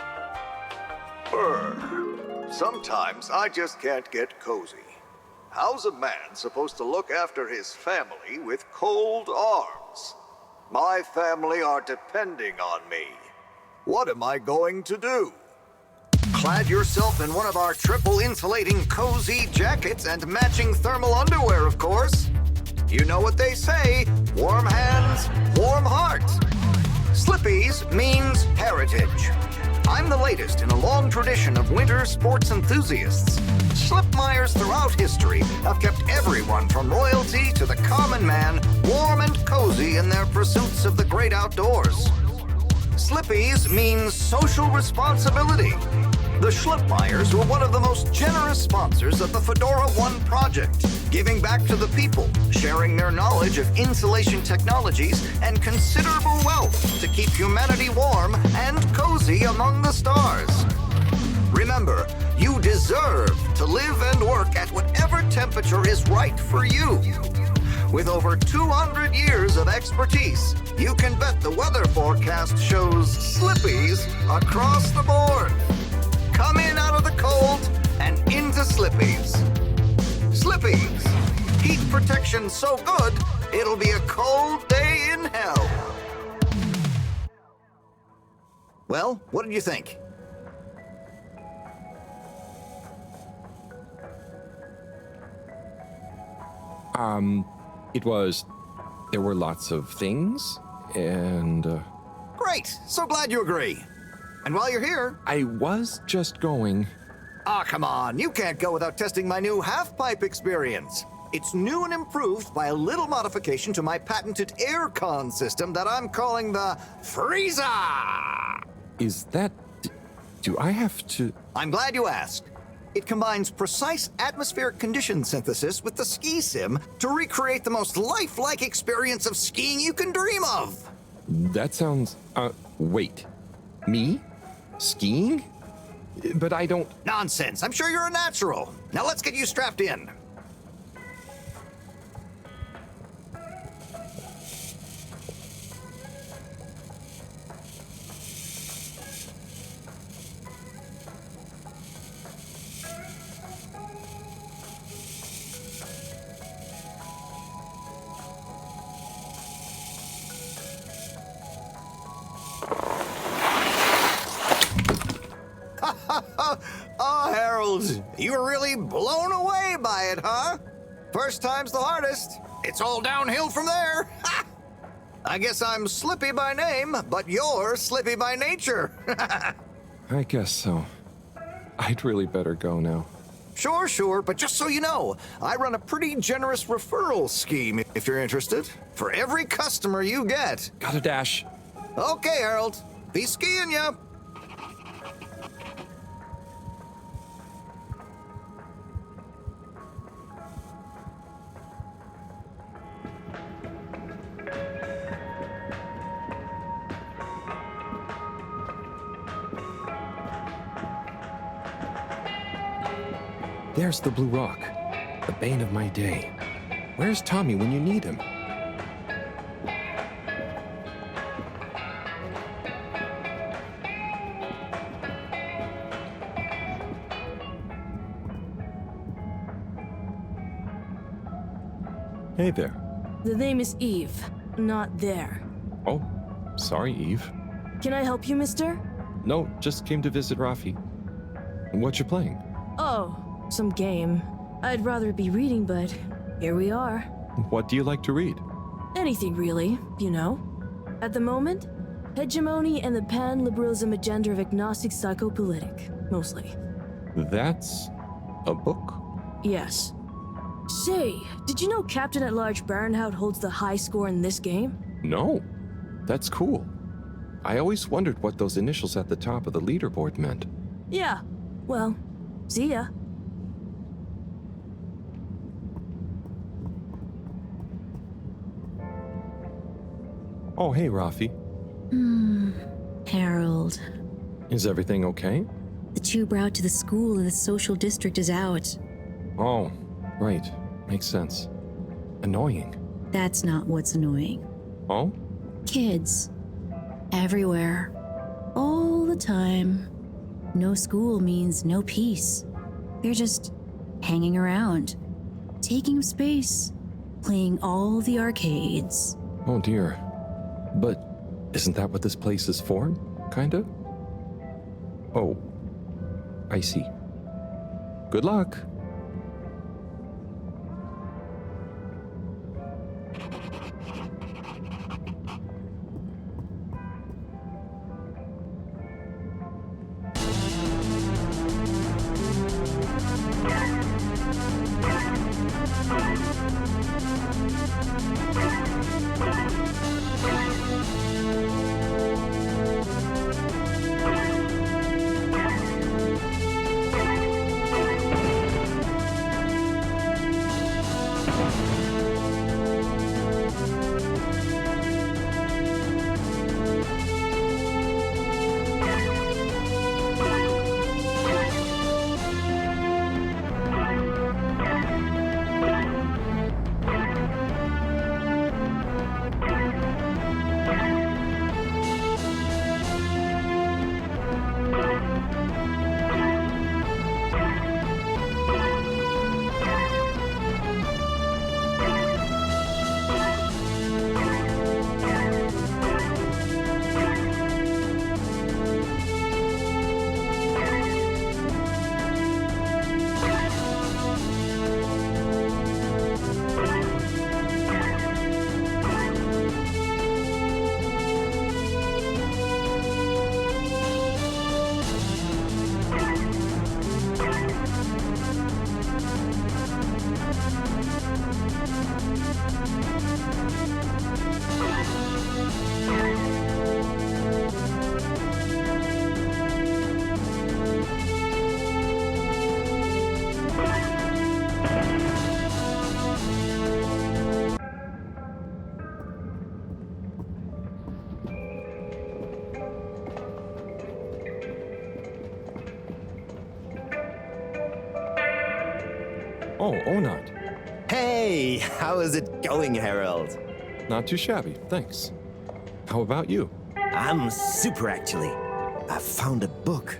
Sometimes I just can't get cozy. How's a man supposed to look after his family with cold arms? My family are depending on me. What am I going to do? Clad yourself in one of our triple insulating cozy jackets and matching thermal underwear, of course. You know what they say, warm hands, warm heart. Slippy's means heritage. I'm the latest in a long tradition of winter sports enthusiasts. Schlipmeyers throughout history have kept everyone from royalty to the common man warm and cozy in their pursuits of the great outdoors. Slippy's means social responsibility. The Schlipmeyers were one of the most generous sponsors of the Fedora 1 project, giving back to the people, sharing their knowledge of insulation technologies and considerable wealth to keep humanity warm and cozy among the stars. Remember, you deserve to live and work at whatever temperature is right for you. With over 200 years of expertise, you can bet the weather forecast shows Slippies across the board. Come in out of the cold and into Slippies. Slippies. Heat protection so good, it'll be a cold day in hell. Well, what did you think? There were lots of things, and... Great! So glad you agree. And while you're here... I was just going... Come on, you can't go without testing my new half-pipe experience. It's new and improved by a little modification to my patented aircon system that I'm calling the Freezer! Is that... do I have to... I'm glad you asked. It combines precise atmospheric condition synthesis with the ski sim to recreate the most lifelike experience of skiing you can dream of. That sounds... wait. Me? Skiing? But I don't... Nonsense. I'm sure you're a natural. Now let's get you strapped in. Harold! You were really blown away by it, huh? First time's the hardest. It's all downhill from there. Ha! I guess I'm Slippy by name, but you're Slippy by nature. I guess so. I'd really better go now. Sure, but just so you know, I run a pretty generous referral scheme if you're interested. For every customer you get. Gotta dash. Okay, Harold. Be skiing ya. There's the Blue Rock, the bane of my day. Where's Tommy when you need him? Hey there. The name is Eve, not there. Oh, sorry, Eve. Can I help you, mister? No, just came to visit Rafi. What you playing? Oh, some game. I'd rather be reading, but here we are. What do you like to read? Anything really, you know. At the moment, hegemony and the pan-liberalism agenda of agnostic psychopolitic, mostly. That's a book? Yes. Say, did you know Captain-at-Large Baronhout holds the high score in this game? No. That's cool. I always wondered what those initials at the top of the leaderboard meant. Yeah. Well, see ya. Oh, hey, Rafi. Harold. Is everything okay? The tube route to the school in the social district is out. Oh, right. Makes sense. Annoying. That's not what's annoying. Oh? Kids. Everywhere. All the time. No school means no peace. They're just hanging around, taking up space, playing all the arcades. Oh dear. But isn't that what this place is for? Kinda? Oh. I see. Good luck. Oh, Onat. Hey, how is it going, Harold? Not too shabby, thanks. How about you? I'm super, actually. I found a book.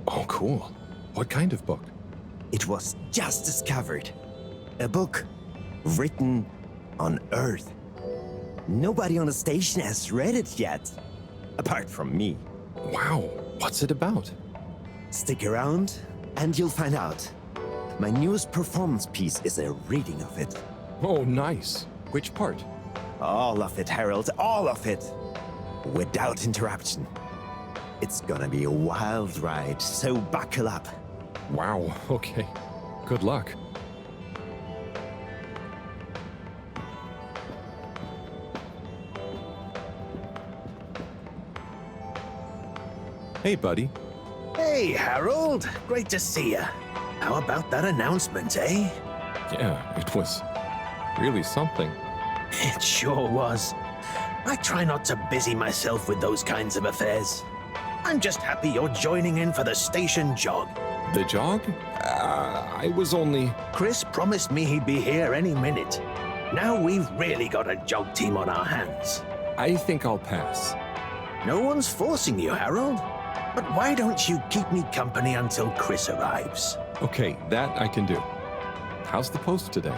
Oh, cool. What kind of book? It was just discovered. A book written on Earth. Nobody on the station has read it yet, apart from me. Wow, what's it about? Stick around and you'll find out. My newest performance piece is a reading of it. Oh, nice. Which part? All of it, Harold, all of it. Without interruption. It's gonna be a wild ride, so buckle up. Wow, okay. Good luck. Hey, buddy. Hey, Harold. Great to see you. How about that announcement, eh? Yeah, it was really something. It sure was. I try not to busy myself with those kinds of affairs. I'm just happy you're joining in for the station jog. The jog? I was only... Chris promised me he'd be here any minute. Now we've really got a jog team on our hands. I think I'll pass. No one's forcing you, Harold. But why don't you keep me company until Chris arrives? Okay, that I can do. How's the post today?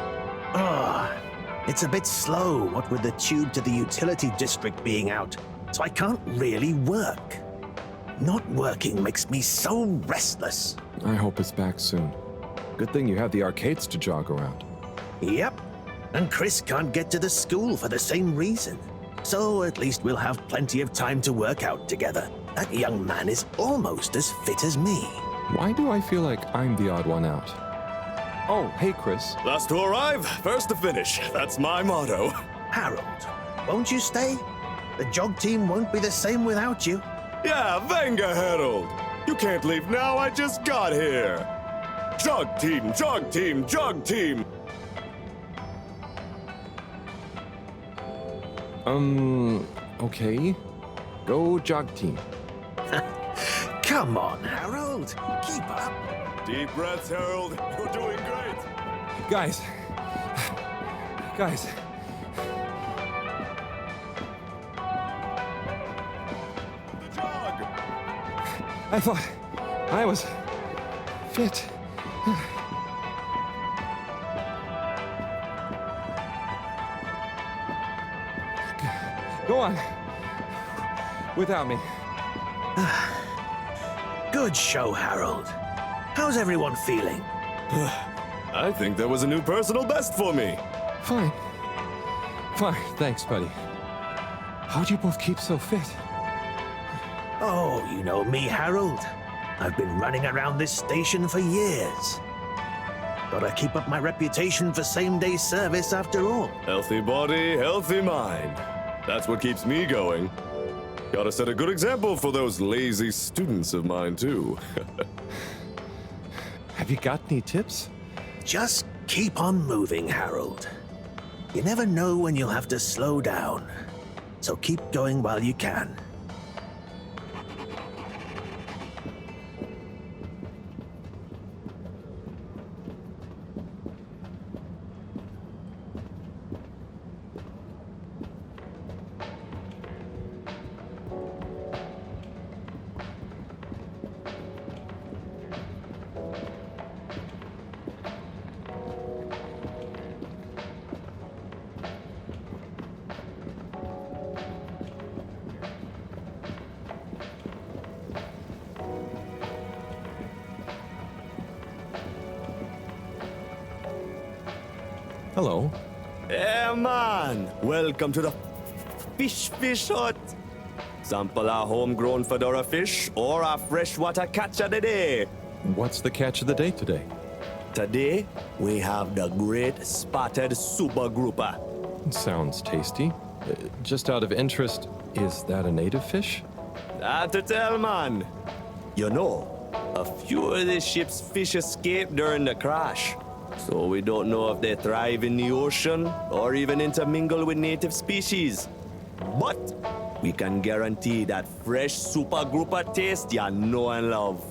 It's a bit slow, what with the tube to the utility district being out, so I can't really work. Not working makes me so restless. I hope it's back soon. Good thing you have the arcades to jog around. Yep, and Chris can't get to the school for the same reason. So at least we'll have plenty of time to work out together. That young man is almost as fit as me. Why do I feel like I'm the odd one out? Oh, hey, Chris. Last to arrive, first to finish. That's my motto. Harold, won't you stay? The jog team won't be the same without you. Yeah, venga, Harold. You can't leave now, I just got here. Jog team, jog team, jog team. Okay. Go jog team. Come on, Harold. Keep up. Deep breaths, Harold. You're doing great. Guys. The jog. I thought I was fit. Go on. Without me. Good show, Harold. How's everyone feeling? I think there was a new personal best for me. Fine. Thanks, buddy. How'd you both keep so fit? Oh, you know me, Harold. I've been running around this station for years. Gotta keep up my reputation for same-day service after all. Healthy body, healthy mind. That's what keeps me going. Gotta set a good example for those lazy students of mine, too. Have you got any tips? Just keep on moving, Harold. You never know when you'll have to slow down. So keep going while you can. Hello. Yeah, man. Welcome to the fish hut. Sample a homegrown fedora fish or a freshwater catch of the day. What's the catch of the day today? Today, we have the great spotted super grouper. Sounds tasty. Just out of interest, is that a native fish? Hard to tell, man. You know, a few of the ship's fish escaped during the crash. So we don't know if they thrive in the ocean or even intermingle with native species. But we can guarantee that fresh super grouper taste you know and love.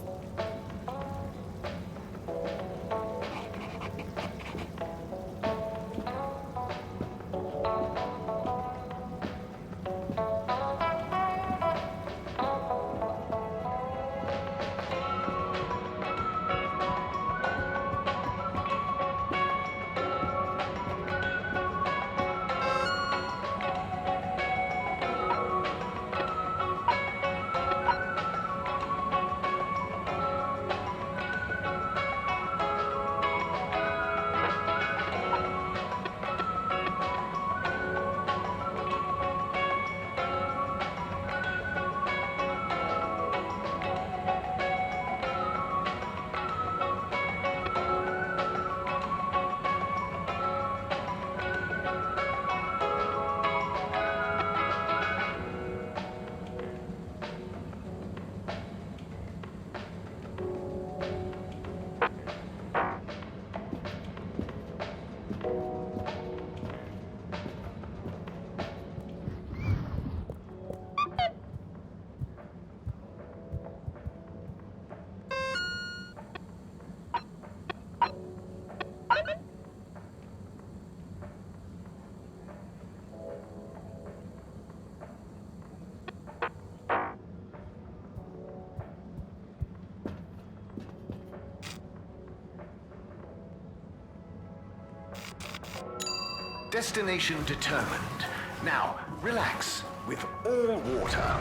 Destination determined. Now, relax with all water.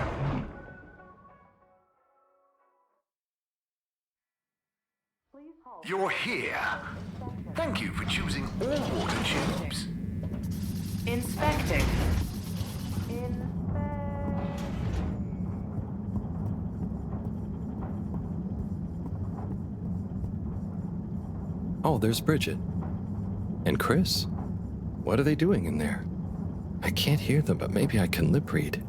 You're here. Thank you for choosing all water tubes. Inspecting. Oh, there's Bridget. And Chris? What are they doing in there? I can't hear them, but maybe I can lip read.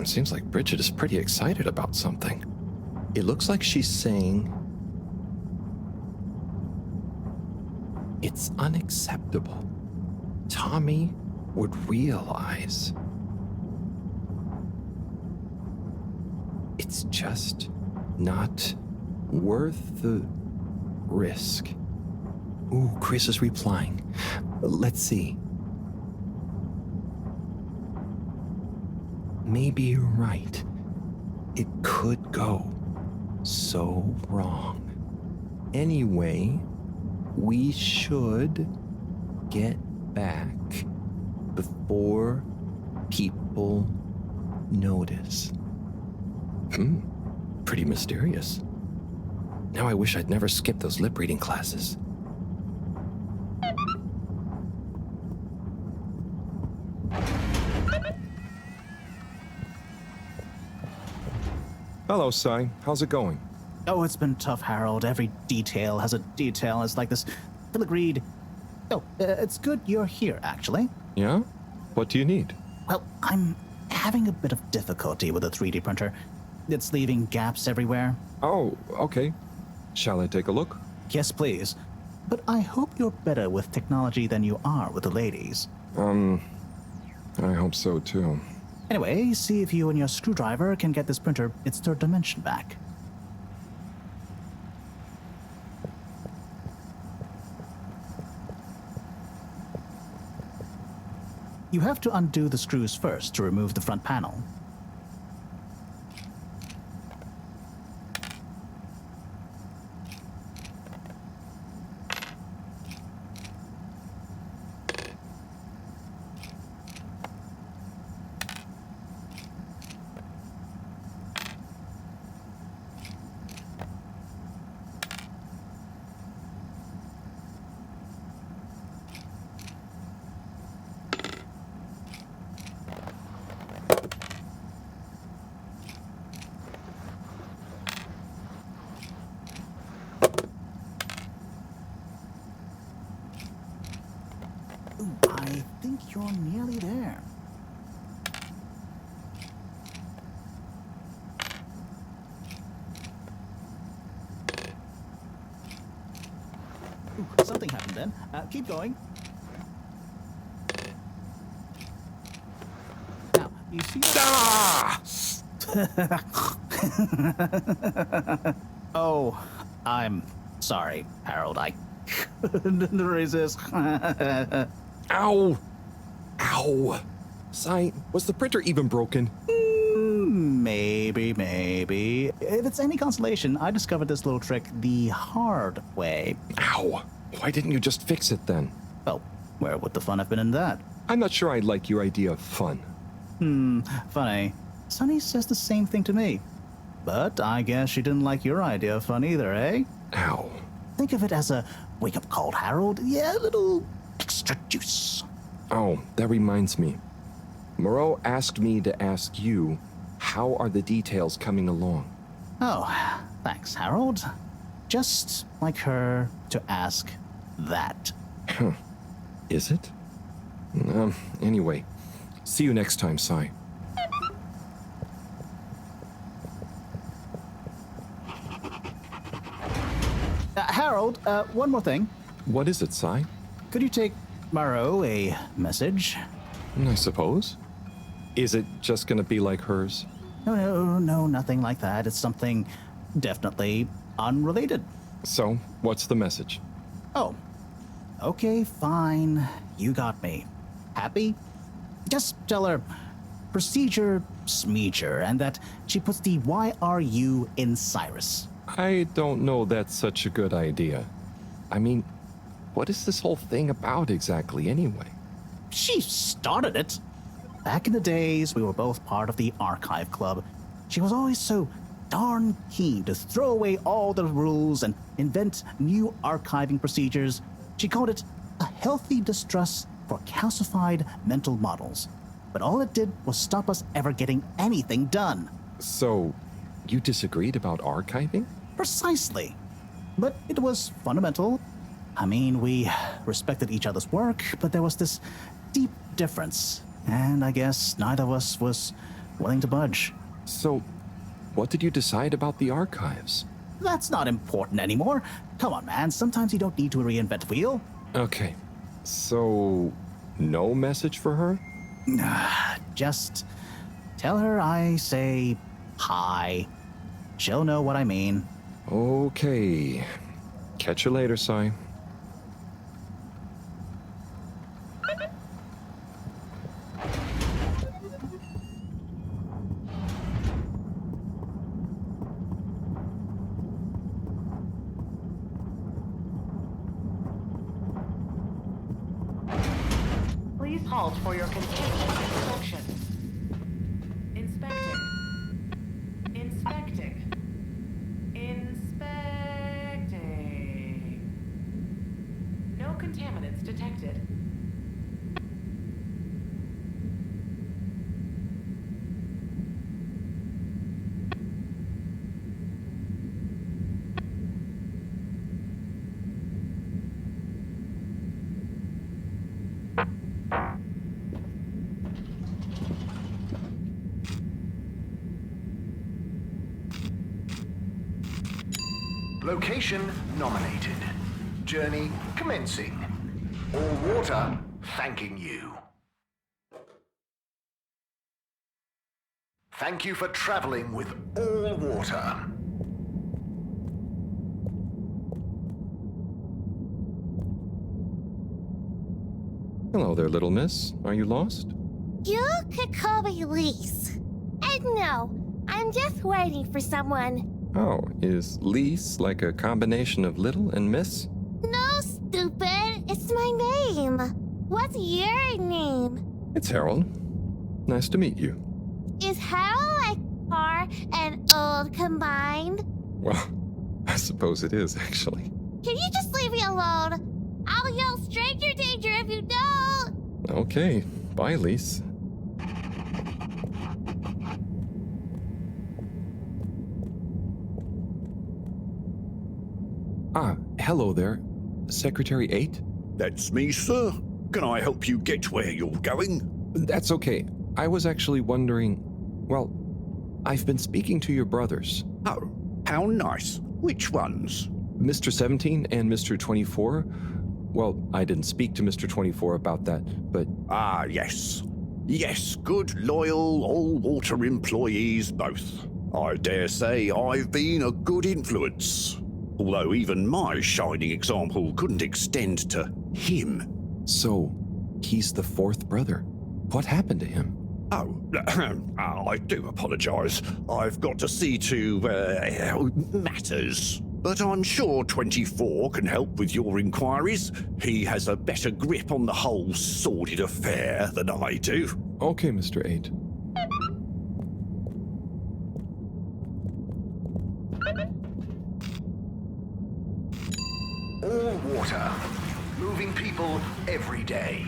Seems like Bridget is pretty excited about something. It looks like she's saying, "It's unacceptable. Tommy would realize. It's just not worth the risk." Ooh, Chris is replying. Let's see. Maybe you're right. It could go so wrong. Anyway, we should get back before people notice. Pretty mysterious. Now I wish I'd never skipped those lip reading classes. Hello, Sai. How's it going? Oh, it's been tough, Harold. Every detail has a detail. It's like this filigreed. Oh, it's good you're here, actually. Yeah? What do you need? Well, I'm having a bit of difficulty with the 3D printer. It's leaving gaps everywhere. Oh, okay. Shall I take a look? Yes, please. But I hope you're better with technology than you are with the ladies. I hope so too. Anyway, see if you and your screwdriver can get this printer its third dimension back. You have to undo the screws first to remove the front panel. I think you're nearly there. Ooh, something happened then. Keep going. Now, you see that? Oh, I'm sorry, Harold. I couldn't resist. Ow! Ow! Sai, was the printer even broken? Maybe. If it's any consolation, I discovered this little trick the hard way. Ow! Why didn't you just fix it then? Well, where would the fun have been in that? I'm not sure I like your idea of fun. Funny. Sunny says the same thing to me. But I guess she didn't like your idea of fun either, eh? Ow. Think of it as a wake-up call, Harold. Yeah, a little extra juice. Oh, that reminds me. Moreau asked me to ask you, how are the details coming along? Oh, thanks, Harold. Just like her to ask that. Is it? Anyway, see you next time, Sai. Harold, one more thing. What is it, Sai? Could you take Moreau a message? I suppose. Is it just gonna be like hers? No, nothing like that. It's something definitely unrelated. So, what's the message? Oh, okay, fine. You got me. Happy? Just tell her procedure smeeger and that she puts the YRU in Cyrus. I don't know that's such a good idea. I mean, what is this whole thing about exactly anyway? she started it. Back in the days, we were both part of the archive club. She was always so darn keen to throw away all the rules and invent new archiving procedures. She called it a healthy distrust for calcified mental models. But all it did was stop us ever getting anything done. So, you disagreed about archiving? Precisely. But it was fundamental. I mean, we respected each other's work, but there was this deep difference. And I guess neither of us was willing to budge. So, what did you decide about the archives? That's not important anymore. Come on, man. Sometimes you don't need to reinvent the wheel. Okay. So, no message for her? Just tell her I say hi. She'll know what I mean. Okay. Catch you later, Sai. Please halt for your continued inspection. Inspecting. Inspecting. Inspecting. No contaminants detected. Location nominated. Journey commencing. All water thanking you. Thank you for traveling with all water. Hello there, little miss. Are you lost? You could call me Lise. And no, I'm just waiting for someone. Oh, is Lise like a combination of little and miss? No, stupid. It's my name. What's your name? It's Harold. Nice to meet you. Is Harold like car and old combined? Well, I suppose it is, actually. Can you just leave me alone? I'll yell stranger danger if you don't. Okay. Bye, Lise. Ah, hello there. Secretary 8? That's me, sir. Can I help you get where you're going? That's okay. I was actually wondering... Well, I've been speaking to your brothers. Oh, how nice. Which ones? Mr. 17 and Mr. 24. Well, I didn't speak to Mr. 24 about that, but... Ah, yes. Yes, good, loyal, all-water employees both. I dare say I've been a good influence. Although even my shining example couldn't extend to him. So, he's the fourth brother. What happened to him? Oh, I do apologize. I've got to see to, matters. But I'm sure 24 can help with your inquiries. He has a better grip on the whole sordid affair than I do. Okay, Mr. 8. All water. Moving people every day.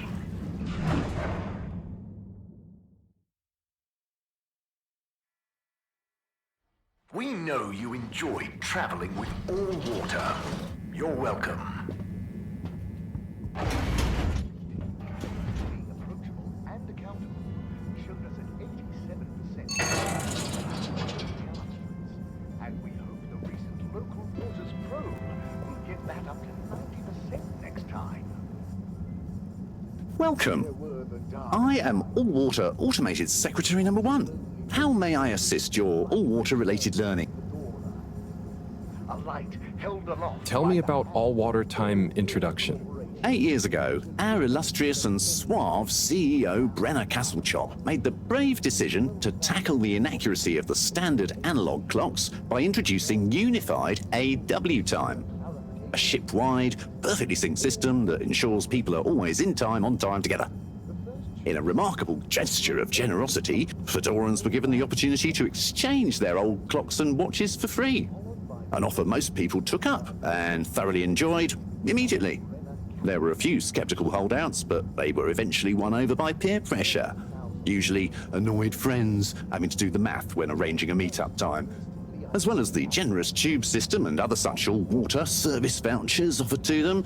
We know you enjoyed traveling with all water. You're welcome. Being approachable and accountable showed us an 87% and we hope the recent local waters probe will get that up to 90% next time. Welcome. I am All-Water Automated Secretary number 1. How may I assist your all-water related learning? A light held aloft. Tell me about all-water time introduction. 8 years ago, our illustrious and suave CEO, Brenner Castlechop, made the brave decision to tackle the inaccuracy of the standard analog clocks by introducing unified AW time. A ship-wide, perfectly synced system that ensures people are always in time, on time together. In a remarkable gesture of generosity, Fedorans were given the opportunity to exchange their old clocks and watches for free. An offer most people took up and thoroughly enjoyed immediately. There were a few skeptical holdouts, but they were eventually won over by peer pressure. Usually annoyed friends having to do the math when arranging a meet-up time. As well as the generous tube system and other such all-water service vouchers offered to them.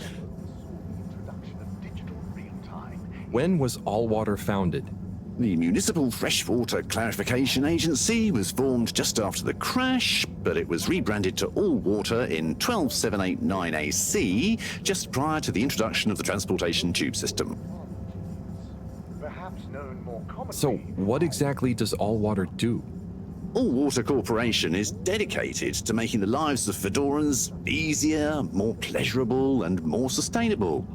When was All Water founded? The Municipal Freshwater Clarification Agency was formed just after the crash, but it was rebranded to All Water in 12789 AC, just prior to the introduction of the transportation tube system. So, what exactly does All Water do? All Water Corporation is dedicated to making the lives of Fedorans easier, more pleasurable, and more sustainable.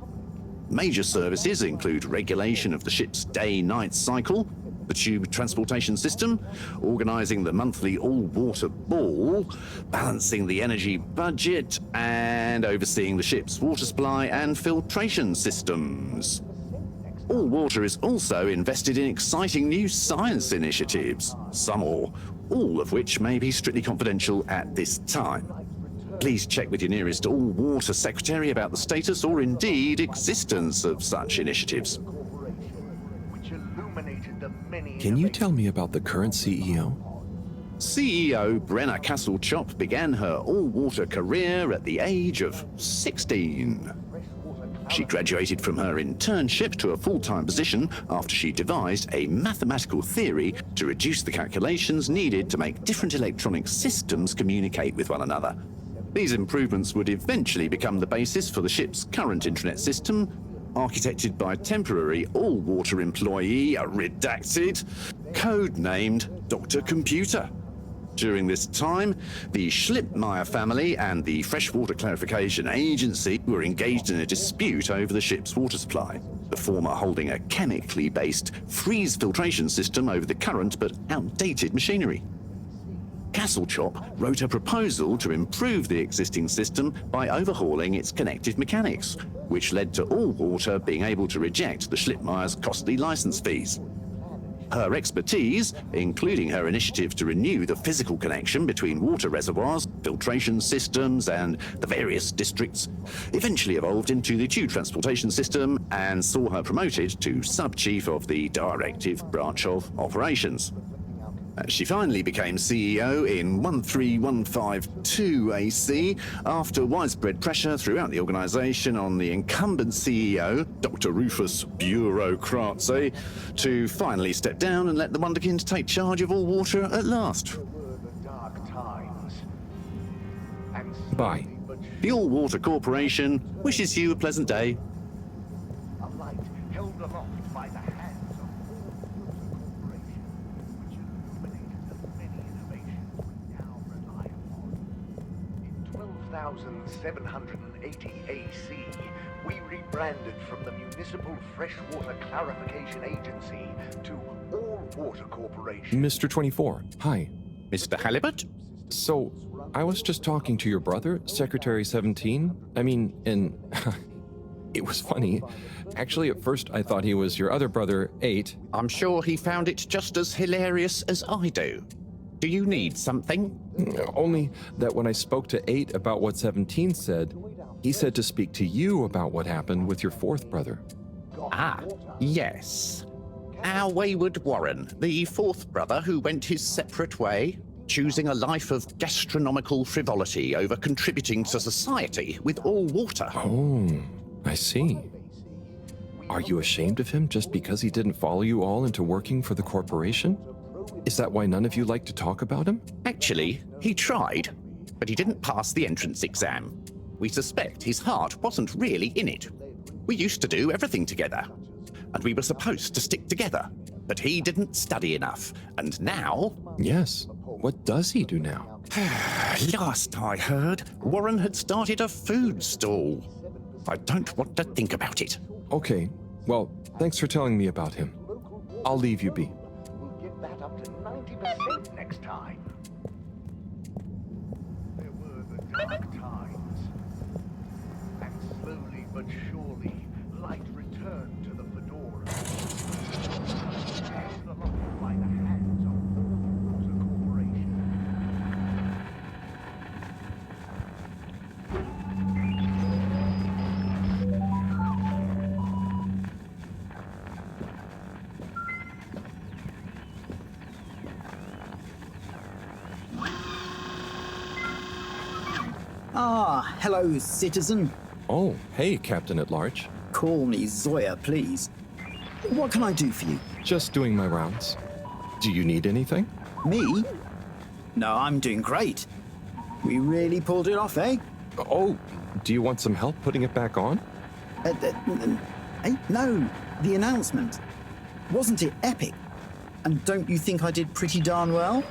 Major services include regulation of the ship's day-night cycle, the tube transportation system, organising the monthly all-water ball, balancing the energy budget, and overseeing the ship's water supply and filtration systems. All Water is also invested in exciting new science initiatives, some or all of which may be strictly confidential at this time. Please check with your nearest All Water secretary about the status or indeed existence of such initiatives. Can you tell me about the current CEO? CEO Brenna Castle-Chop began her all-water career at the age of 16. She graduated from her internship to a full-time position after she devised a mathematical theory to reduce the calculations needed to make different electronic systems communicate with one another. These improvements would eventually become the basis for the ship's current intranet system, architected by temporary all-water employee, redacted, codenamed Dr. Computer. During this time, the Schlippmeyer family and the Freshwater Clarification Agency were engaged in a dispute over the ship's water supply, the former holding a chemically based freeze filtration system over the current but outdated machinery. Castle-Chop wrote a proposal to improve the existing system by overhauling its connective mechanics, which led to All Water being able to reject the Schlippmeyer's costly license fees. Her expertise, including her initiative to renew the physical connection between water reservoirs, filtration systems, and the various districts, eventually evolved into the tube transportation system and saw her promoted to sub-chief of the directive branch of operations. She finally became CEO in 13152 AC after widespread pressure throughout the organisation on the incumbent CEO, Dr. Rufus Bureaucratse, to finally step down and let the Wonderkins take charge of All Water at last. Bye. The All Water Corporation wishes you a pleasant day. Held aloft by the hands of all corporation, which illuminated the many innovations we now rely upon. In 12,780 AC, we rebranded from the Municipal Freshwater Clarification Agency to All Water Corporation. Mr. 24, hi. Mr. Halibut? So, I was just talking to your brother, Secretary 17. And it was funny. Actually, at first I thought he was your other brother, 8. I'm sure he found it just as hilarious as I do. Do you need something? Only that when I spoke to 8 about what 17 said, he said to speak to you about what happened with your 4th brother. Ah, yes. Our wayward Warren, the 4th brother who went his separate way, choosing a life of gastronomical frivolity over contributing to society with All Water. Oh, I see. Are you ashamed of him just because he didn't follow you all into working for the corporation? Is that why none of you like to talk about him? Actually, he tried, but he didn't pass the entrance exam. We suspect his heart wasn't really in it. We used to do everything together, and we were supposed to stick together, but he didn't study enough, and now... Yes. What does he do now? Last I heard, Warren had started a food stall. I don't want to think about it. Okay, well, thanks for telling me about him. I'll leave you be. We'll get that up to 90% next time. There were the dark times. And slowly but surely, light returned to the Fedora. Ah, hello, citizen. Oh, hey, Captain at Large. Call me Zoya, please. What can I do for you? Just doing my rounds. Do you need anything? Me? No, I'm doing great. We really pulled it off, eh? Oh, do you want some help putting it back on? No, the announcement. Wasn't it epic? And don't you think I did pretty darn well?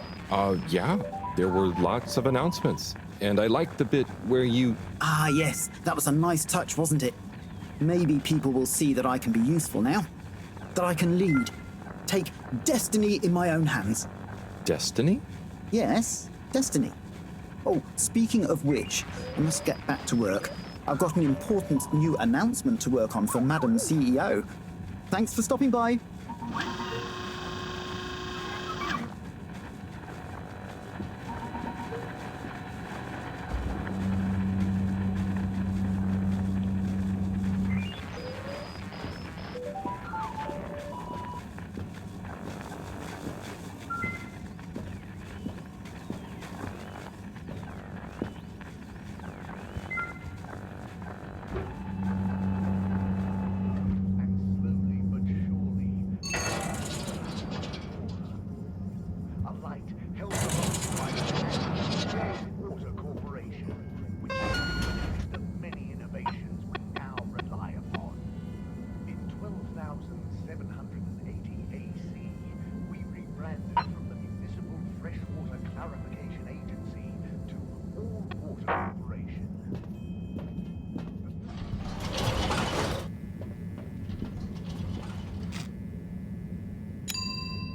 Yeah. There were lots of announcements. And I liked the bit where you... Ah, yes. That was a nice touch, wasn't it? Maybe people will see that I can be useful now. That I can lead. Take destiny in my own hands. Destiny? Yes, destiny. Oh, speaking of which, I must get back to work. I've got an important new announcement to work on for Madam CEO. Thanks for stopping by.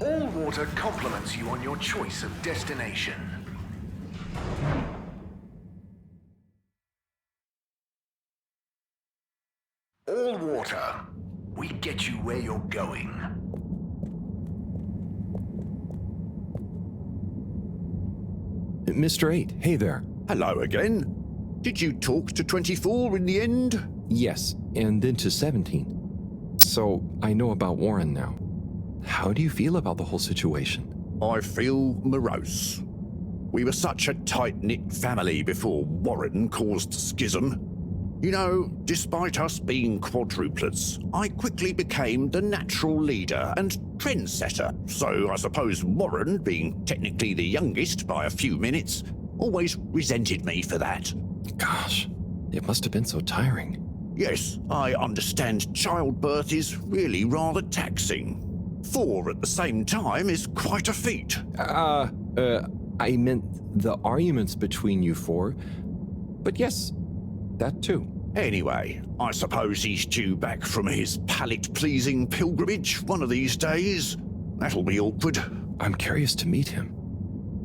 All water compliments you on your choice of destination. All water. We get you where you're going. Mr. 8, hey there. Hello again. Did you talk to 24 in the end? Yes, and then to 17. So, I know about Warren now. How do you feel about the whole situation? I feel morose. We were such a tight-knit family before Warren caused schism. You know, despite us being quadruplets, I quickly became the natural leader and trendsetter. So I suppose Warren, being technically the youngest by a few minutes, always resented me for that. Gosh, it must have been so tiring. Yes, I understand childbirth is really rather taxing. 4 at the same time is quite a feat. I meant the arguments between you 4. But yes, that too. Anyway, I suppose he's due back from his palate-pleasing pilgrimage one of these days. That'll be awkward. I'm curious to meet him.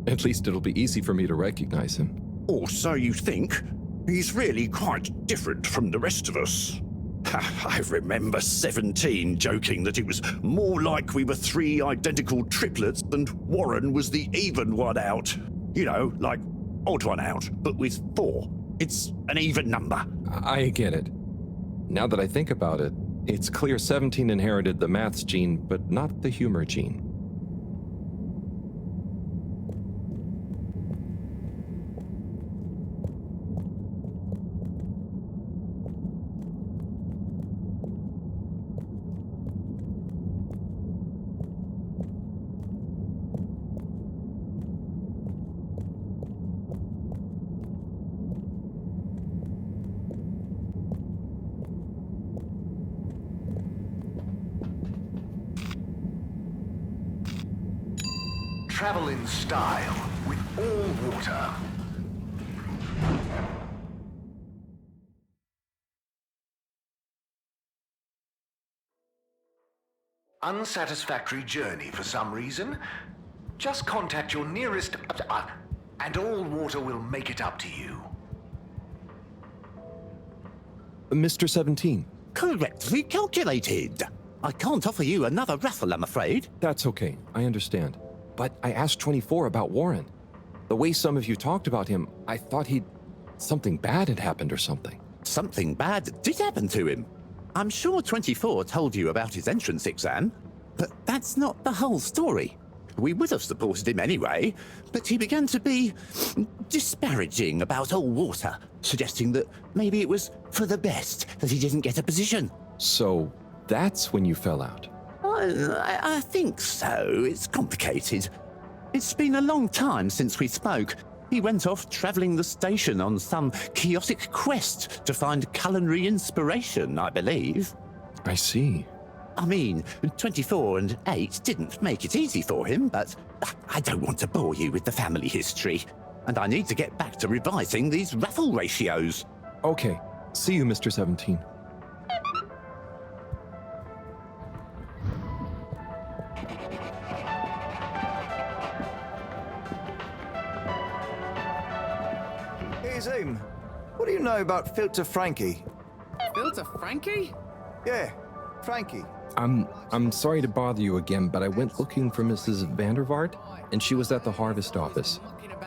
At least it'll be easy for me to recognize him. Or so you think. He's really quite different from the rest of us. I remember 17 joking that it was more like we were 3 identical triplets and Warren was the even one out. You know, like odd one out, but with 4. It's an even number. I get it. Now that I think about it, it's clear 17 inherited the maths gene, but not the humor gene. Travel in style with all water. Unsatisfactory journey for some reason? Just contact your nearest... and all water will make it up to you. Mr. 17. Correctly calculated. I can't offer you another raffle, I'm afraid. That's okay, I understand. But I asked 24 about Warren. The way some of you talked about him, I thought something bad had happened or something. Something bad did happen to him. I'm sure 24 told you about his entrance exam, but that's not the whole story. We would have supported him anyway, but he began to be disparaging about all water, suggesting that maybe it was for the best that he didn't get a position. So that's when you fell out? I think so. It's complicated. It's been a long time since we spoke. He went off travelling the station on some chaotic quest to find culinary inspiration, I believe. I see. I mean, 24 and 8 didn't make it easy for him, but I don't want to bore you with the family history. And I need to get back to revising these raffle ratios. Okay. See you, Mr. 17. Hey, Zoom. What do you know about Filter Frankie? Filter Frankie? Yeah, Frankie. I'm sorry to bother you again, but I went looking for Mrs. Vandervaart, and she was at the harvest office.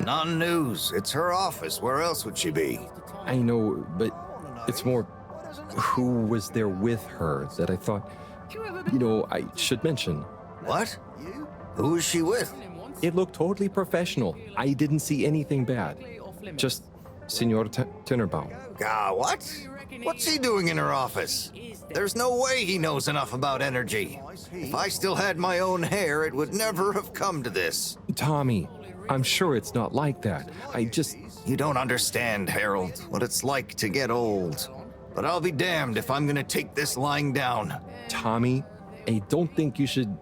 Non-news. It's her office. Where else would she be? I know, but it's more who was there with her that I thought, I should mention. What? Who is she with? It looked totally professional. I didn't see anything bad. Just Senor Tinnerbaum. What? What's he doing in her office? There's no way he knows enough about energy. If I still had my own hair, it would never have come to this. Tommy, I'm sure it's not like that. You don't understand, Harold, what it's like to get old. But I'll be damned if I'm gonna take this lying down. Tommy, I don't think you should,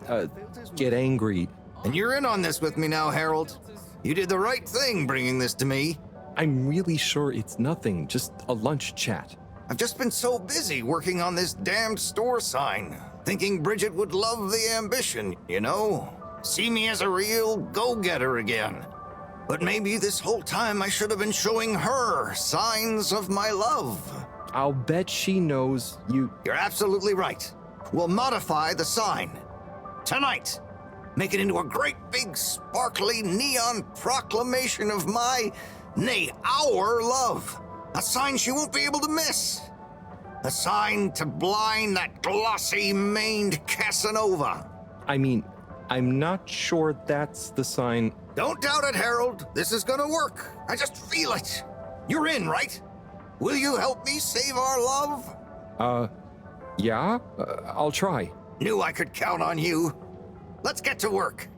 get angry. And you're in on this with me now, Harold. You did the right thing bringing this to me. I'm really sure it's nothing, just a lunch chat. I've just been so busy working on this damned store sign, thinking Bridget would love the ambition, see me as a real go-getter again. But maybe this whole time I should have been showing her signs of my love. I'll bet she knows you... You're absolutely right. We'll modify the sign. Tonight. Make it into a great big sparkly neon proclamation of our love. A sign she won't be able to miss. A sign to blind that glossy-maned Casanova. I mean, I'm not sure that's the sign. Don't doubt it, Harold. This is gonna work. I just feel it. You're in, right? Will you help me save our love? Yeah? I'll try. Knew I could count on you. Let's get to work.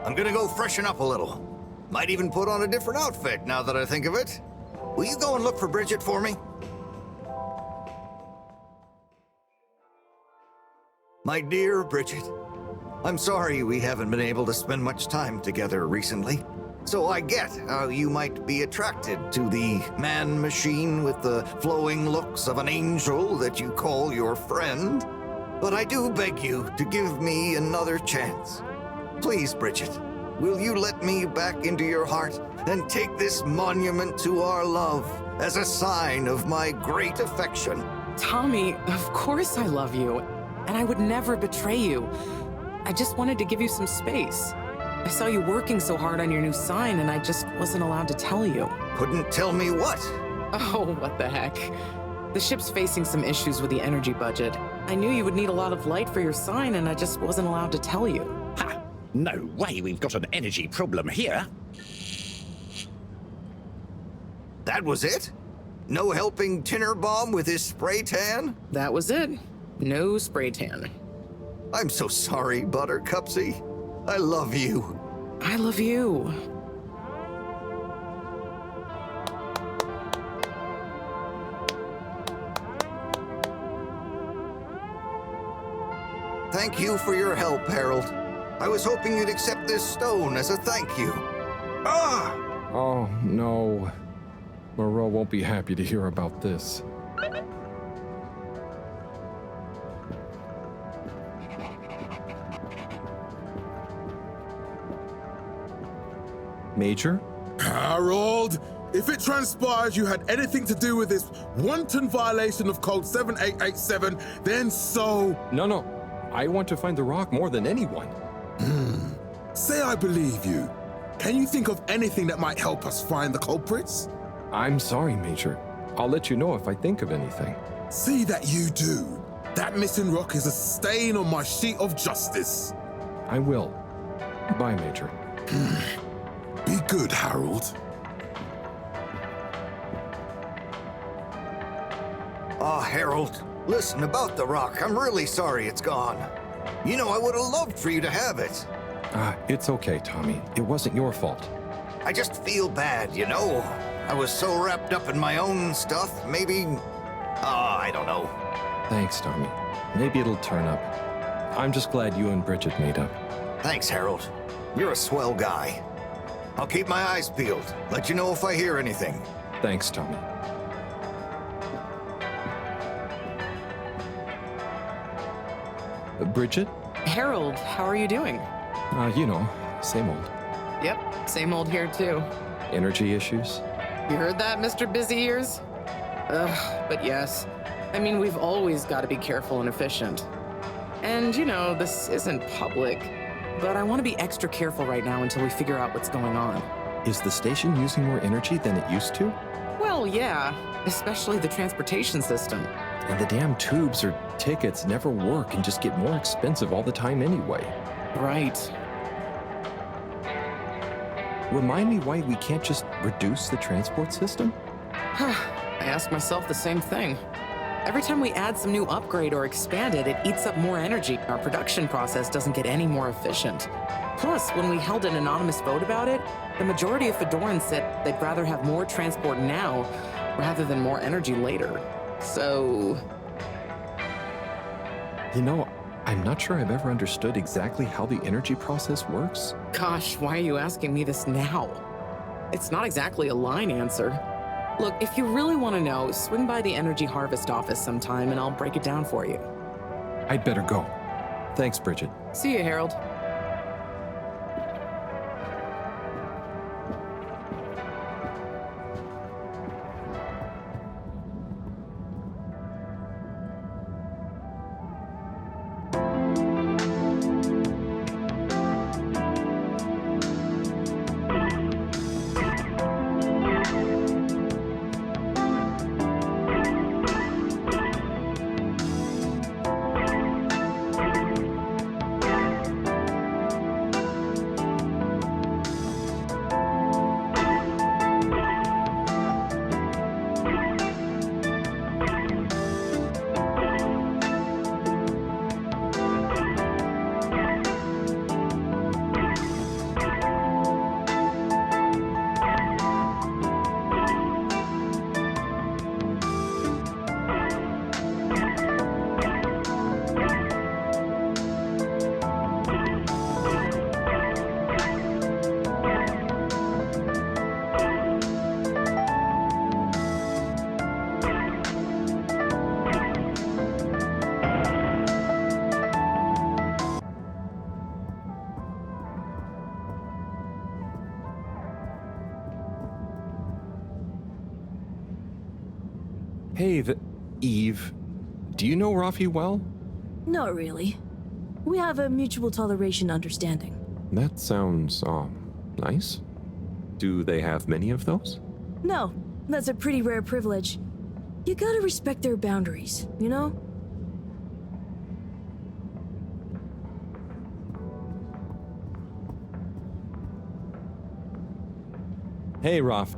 I'm gonna go freshen up a little. Might even put on a different outfit now that I think of it. Will you go and look for Bridget for me? My dear Bridget, I'm sorry we haven't been able to spend much time together recently. So I get how you might be attracted to the man-machine with the flowing looks of an angel that you call your friend. But I do beg you to give me another chance. Please, Bridget, will you let me back into your heart and take this monument to our love as a sign of my great affection? Tommy, of course I love you, and I would never betray you. I just wanted to give you some space. I saw you working so hard on your new sign, and I just wasn't allowed to tell you. Couldn't tell me what? Oh, what the heck. The ship's facing some issues with the energy budget. I knew you would need a lot of light for your sign, and I just wasn't allowed to tell you. Ha! No way we've got an energy problem here. That was it? No helping Tinnerbaum with his spray tan? That was it. No spray tan. I'm so sorry, Buttercupsy. I love you. I love you. Thank you for your help, Harold. I was hoping you'd accept this stone as a thank you. Ah! Oh, no. Moreau won't be happy to hear about this. Major? Harold, If it transpires you had anything to do with this wanton violation of Code 7887, then so... No. I want to find the rock more than anyone. Say I believe you. Can you think of anything that might help us find the culprits? I'm sorry, Major. I'll let you know if I think of anything. See that you do. That missing rock is a stain on my sheet of justice. I will. Bye, Major. Be good, Harold. Ah, Harold, listen, about the rock, I'm really sorry it's gone. You know, I would have loved for you to have it. It's okay, Tommy. It wasn't your fault. I just feel bad, you know? I was so wrapped up in my own stuff, maybe... I don't know. Thanks, Tommy. Maybe it'll turn up. I'm just glad you and Bridget made up. Thanks, Harold. You're a swell guy. I'll keep my eyes peeled. Let you know if I hear anything. Thanks, Tommy. Bridget? Harold, how are you doing? You know, same old. Yep, same old here too. Energy issues? You heard that, Mr. Busy Ears? But yes. I mean, we've always got to be careful and efficient. And, you know, this isn't public, but I want to be extra careful right now until we figure out what's going on. Is the station using more energy than it used to? Well, yeah, especially the transportation system. And the damn tubes or tickets never work and just get more expensive all the time anyway. Right. Remind me why we can't just reduce the transport system? I ask myself the same thing. Every time we add some new upgrade or expand it, it eats up more energy. Our production process doesn't get any more efficient. Plus, when we held an anonymous vote about it, the majority of Fedorans said they'd rather have more transport now rather than more energy later. So... You know, I'm not sure I've ever understood exactly how the energy process works. Gosh, why are you asking me this now? It's not exactly a line answer. Look, if you really want to know, swing by the Energy Harvest office sometime and I'll break it down for you. I'd better go. Thanks, Bridget. See you, Harold. Hey, Eve. Do you know Rafi well? Not really. We have a mutual toleration understanding. That sounds, nice. Do they have many of those? No, that's a pretty rare privilege. You gotta respect their boundaries, you know? Hey, Raf.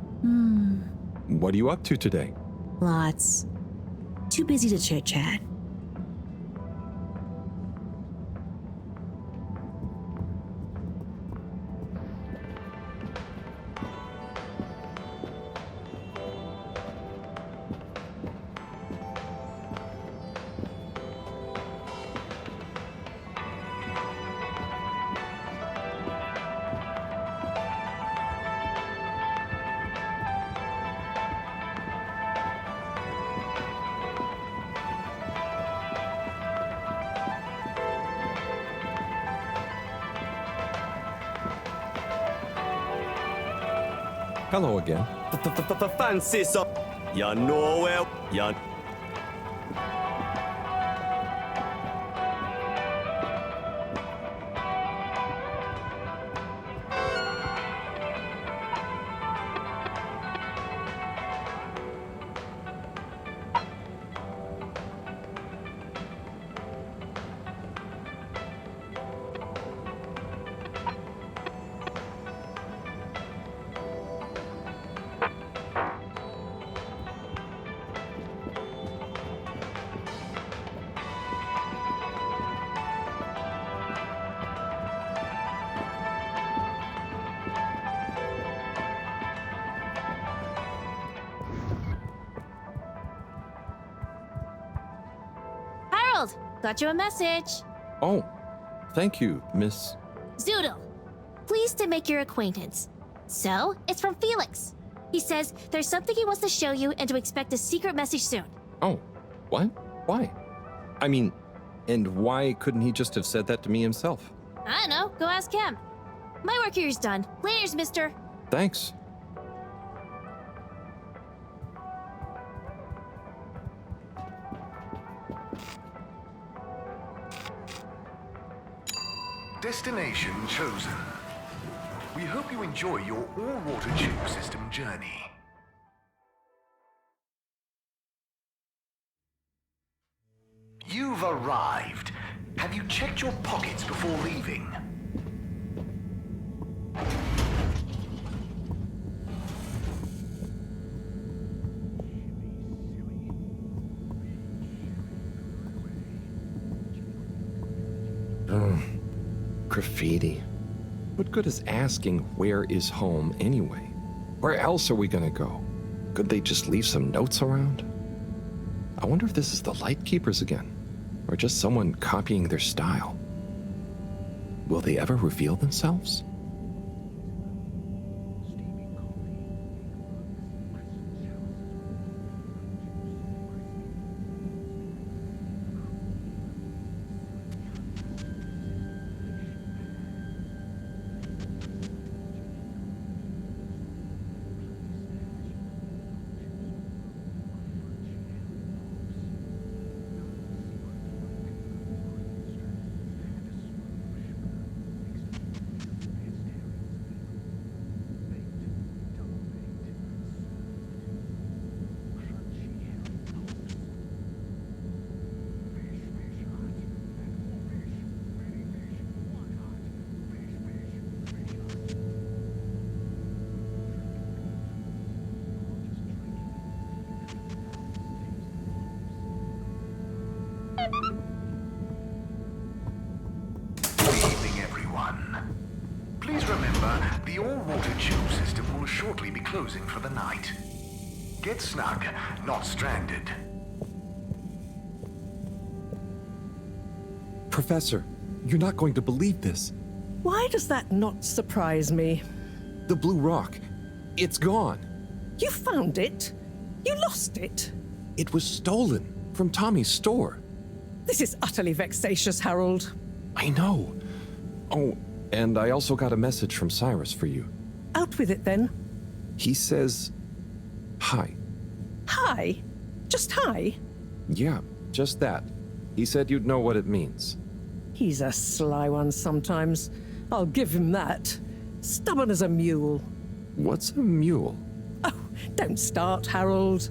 What are you up to today? Lots. Too busy to chit-chat. Hello again. Fancy so. You know where. You. Harold, got you a message. Oh, thank you, Miss... Zoodle, pleased to make your acquaintance. So, it's from Felix. He says there's something he wants to show you and to expect a secret message soon. Oh, what? Why? I mean, and why couldn't he just have said that to me himself? I don't know, go ask him. My work here's done. Laters, mister. Thanks. Destination chosen. We hope you enjoy your all-water tube system journey. You've arrived. Have you checked your pockets before leaving? Graffiti. What good is asking where is home anyway? Where else are we gonna go? Could they just leave some notes around? I wonder if this is the Lightkeepers again, or just someone copying their style. Will they ever reveal themselves? Please remember, the all-water tube system will shortly be closing for the night. Get snug, not stranded. Professor, you're not going to believe this. Why does that not surprise me? The blue rock. It's gone. You found it? You lost it? It was stolen from Tommy's store. This is utterly vexatious, Harold. I know. Oh, and I also got a message from Cyrus for you. Out with it, then. He says, hi. Hi? Just hi? Yeah, just that. He said you'd know what it means. He's a sly one sometimes. I'll give him that. Stubborn as a mule. What's a mule? Oh, don't start, Harold.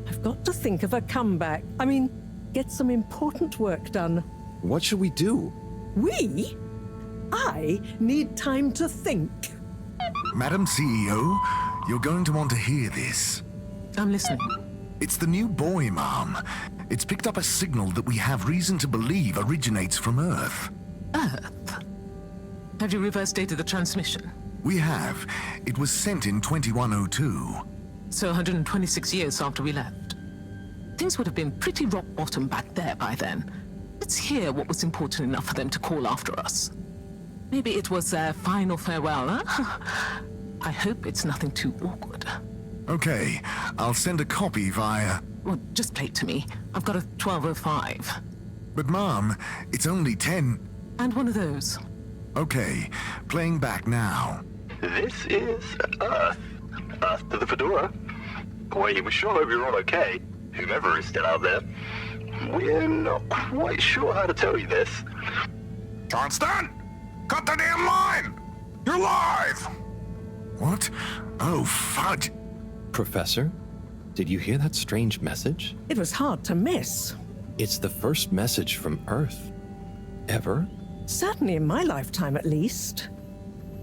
I've got to think of a comeback. I mean, get some important work done. What should we do? We? I need time to think. Madam CEO, you're going to want to hear this. I'm listening. It's the new buoy, Mom. It's picked up a signal that we have reason to believe originates from Earth. Earth? Have you reverse dated the transmission? We have. It was sent in 2102. So 126 years after we left. Things would have been pretty rock bottom back there by then. Let's hear what was important enough for them to call after us. Maybe it was their final farewell, huh? I hope it's nothing too awkward. Okay, I'll send a copy via... Well, just play it to me. I've got a 1205. But Mom, it's only 10... And one of those. Okay, playing back now. This is Earth. Earth to the Fedora. Boy, we sure hope you're all okay, whomever is still out there. We're not quite sure how to tell you this. Johnston! Cut the damn line! You're live! What? Oh, fudge. Professor, did you hear that strange message? It was hard to miss. It's the first message from Earth. Ever? Certainly in my lifetime, at least.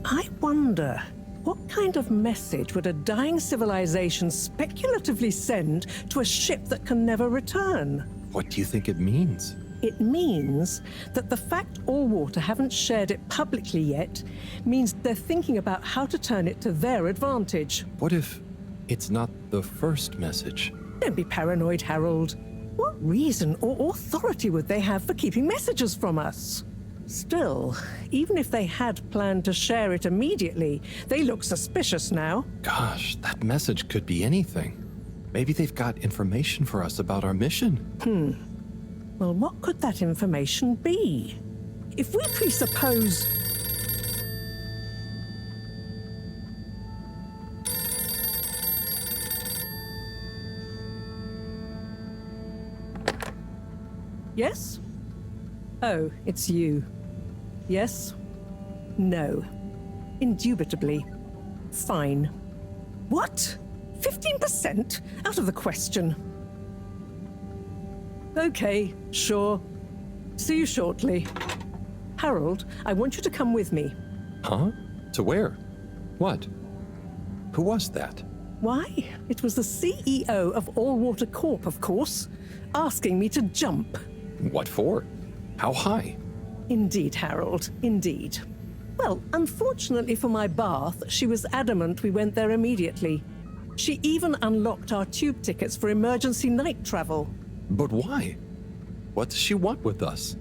I wonder, what kind of message would a dying civilization speculatively send to a ship that can never return? What do you think it means? It means that the fact Allwater haven't shared it publicly yet means they're thinking about how to turn it to their advantage. What if it's not the first message? Don't be paranoid, Harold. What reason or authority would they have for keeping messages from us? Still, even if they had planned to share it immediately, they look suspicious now. Gosh, that message could be anything. Maybe they've got information for us about our mission. Well, what could that information be? If we presuppose... Yes? Oh, it's you. Yes? No. Indubitably. Fine. What? 15%? Out of the question. Okay, sure. See you shortly. Harold, I want you to come with me. Huh? To where? What? Who was that? Why? It was the CEO of Allwater Corp, of course, asking me to jump. What for? How high? Indeed, Harold, indeed. Well, unfortunately for my bath, she was adamant we went there immediately. She even unlocked our tube tickets for emergency night travel. But why? What does she want with us?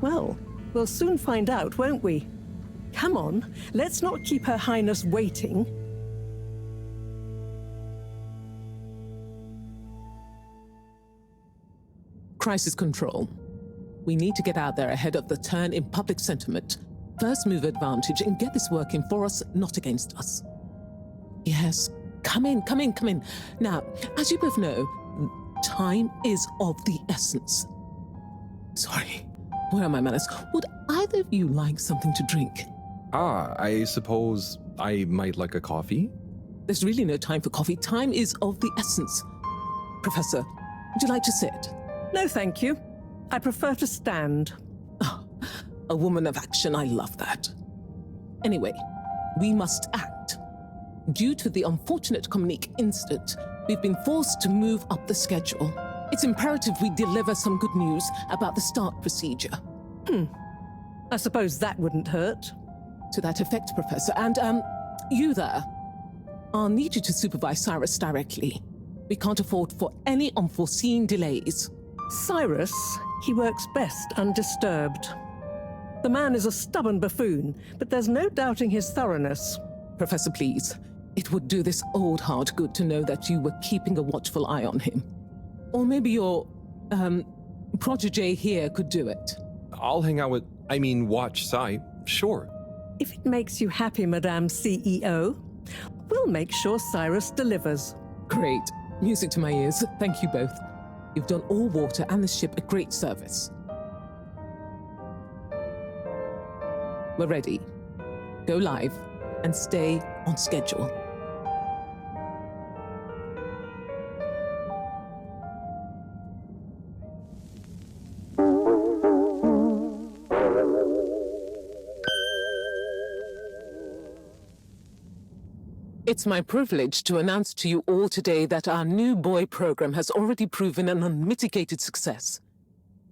Well, we'll soon find out, won't we? Come on, let's not keep Her Highness waiting. Crisis control. We need to get out there ahead of the turn in public sentiment. First move advantage and get this working for us, not against us. Yes, come in. Now, as you both know, time is of the essence. Sorry, where are my manners? Would either of you like something to drink? I suppose I might like a coffee? There's really no time for coffee. Time is of the essence. Professor, would you like to sit? No, thank you. I prefer to stand. Oh, a woman of action, I love that. Anyway, we must act. Due to the unfortunate Communique incident, we've been forced to move up the schedule. It's imperative we deliver some good news about the start procedure. I suppose that wouldn't hurt. To that effect, Professor. And, you there. I'll need you to supervise Cyrus directly. We can't afford for any unforeseen delays. Cyrus, he works best undisturbed. The man is a stubborn buffoon, but there's no doubting his thoroughness. Professor, please. It would do this old heart good to know that you were keeping a watchful eye on him. Or maybe your, protege here could do it. I'll hang out with, watch Cy, sure. If it makes you happy, Madame CEO, we'll make sure Cyrus delivers. Great. Music to my ears. Thank you both. You've done Allwater and the ship a great service. We're ready. Go live and stay on schedule. It's my privilege to announce to you all today that our new boy program has already proven an unmitigated success.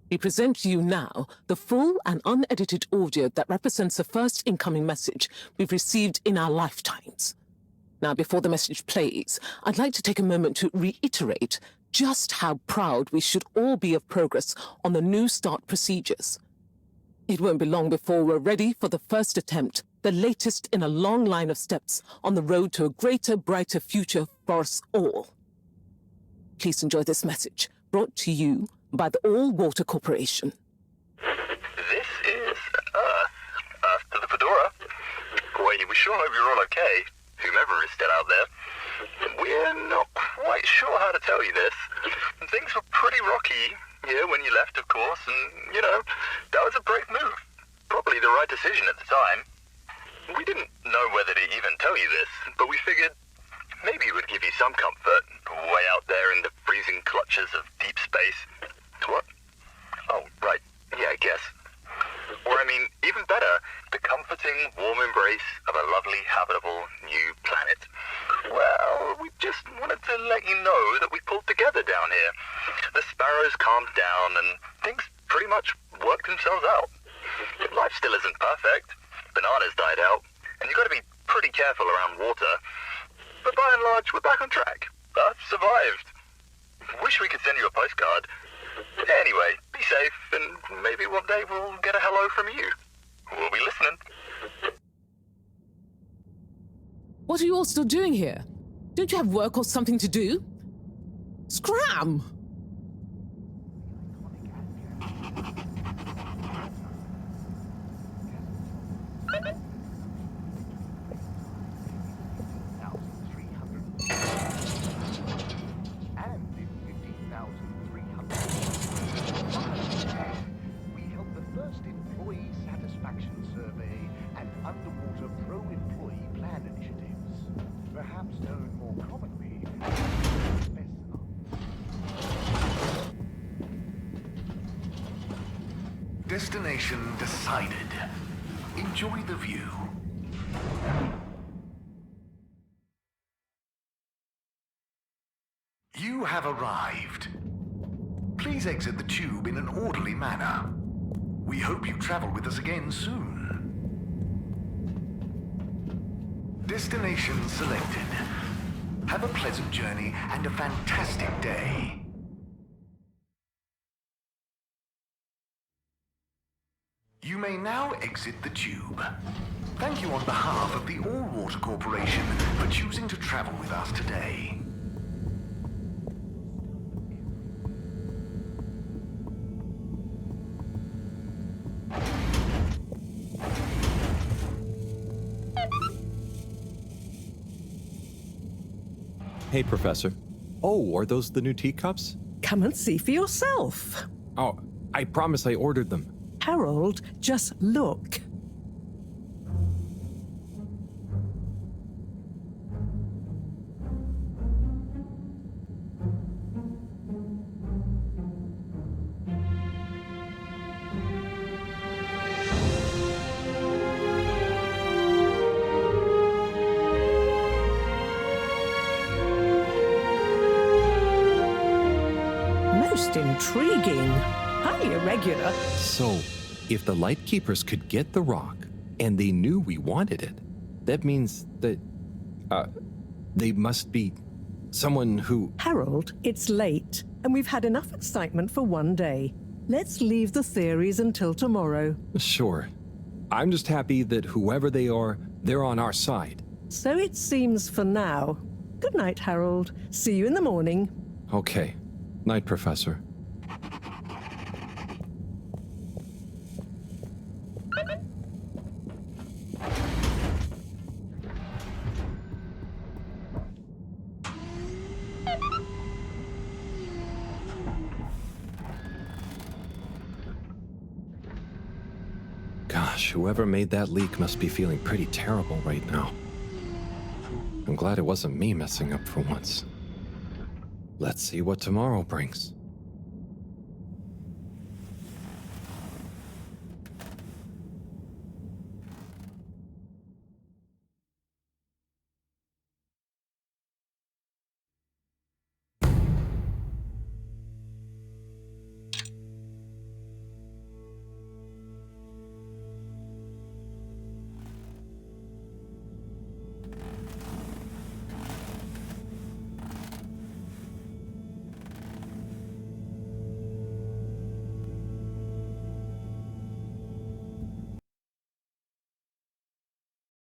We present to you now the full and unedited audio that represents the first incoming message we've received in our lifetimes. Now, before the message plays, I'd like to take a moment to reiterate just how proud we should all be of progress on the new start procedures. It won't be long before we're ready for the first attempt, the latest in a long line of steps on the road to a greater, brighter future for us all. Please enjoy this message, brought to you by the Allwater Corporation. This is Earth to the Fedora. Boy, we sure hope you're all okay, whomever is still out there. We're not quite sure how to tell you this. Things were pretty rocky here when you left, of course, and, you know, that was a brave move. Probably the right decision at the time. We didn't know whether to even tell you this, but we figured maybe it would give you some comfort, way out there in the freezing clutches of deep space. What? Oh, right. Yeah, I guess. Or, I mean, even better, the comforting, warm embrace of a lovely, habitable, new planet. Well, we just wanted to let you know that we pulled together down here. The sparrows calmed down, and things pretty much worked themselves out. Life still isn't perfect. Bananas died out, and you've got to be pretty careful around water. But by and large, we're back on track. I've survived. Wish we could send you a postcard. Anyway, be safe, and maybe one day we'll get a hello from you. We'll be listening. What are you all still doing here? Don't you have work or something to do? Scram! Destination decided. Enjoy the view. You have arrived. Please exit the tube in an orderly manner. We hope you travel with us again soon. Destination selected. Have a pleasant journey and a fantastic day. You may now exit the tube. Thank you on behalf of the All Water Corporation for choosing to travel with us today. Hey, Professor. Oh, are those the new teacups? Come and see for yourself. Oh, I promise I ordered them. Harold, just look. Most intriguing. Highly irregular. So, if the Lightkeepers could get the rock, and they knew we wanted it, that means that, they must be someone who... Harold, it's late, and we've had enough excitement for one day. Let's leave the theories until tomorrow. Sure. I'm just happy that whoever they are, they're on our side. So it seems for now. Good night, Harold. See you in the morning. Okay. Night, Professor. Gosh, whoever made that leak must be feeling pretty terrible right now. I'm glad it wasn't me messing up for once. Let's see what tomorrow brings.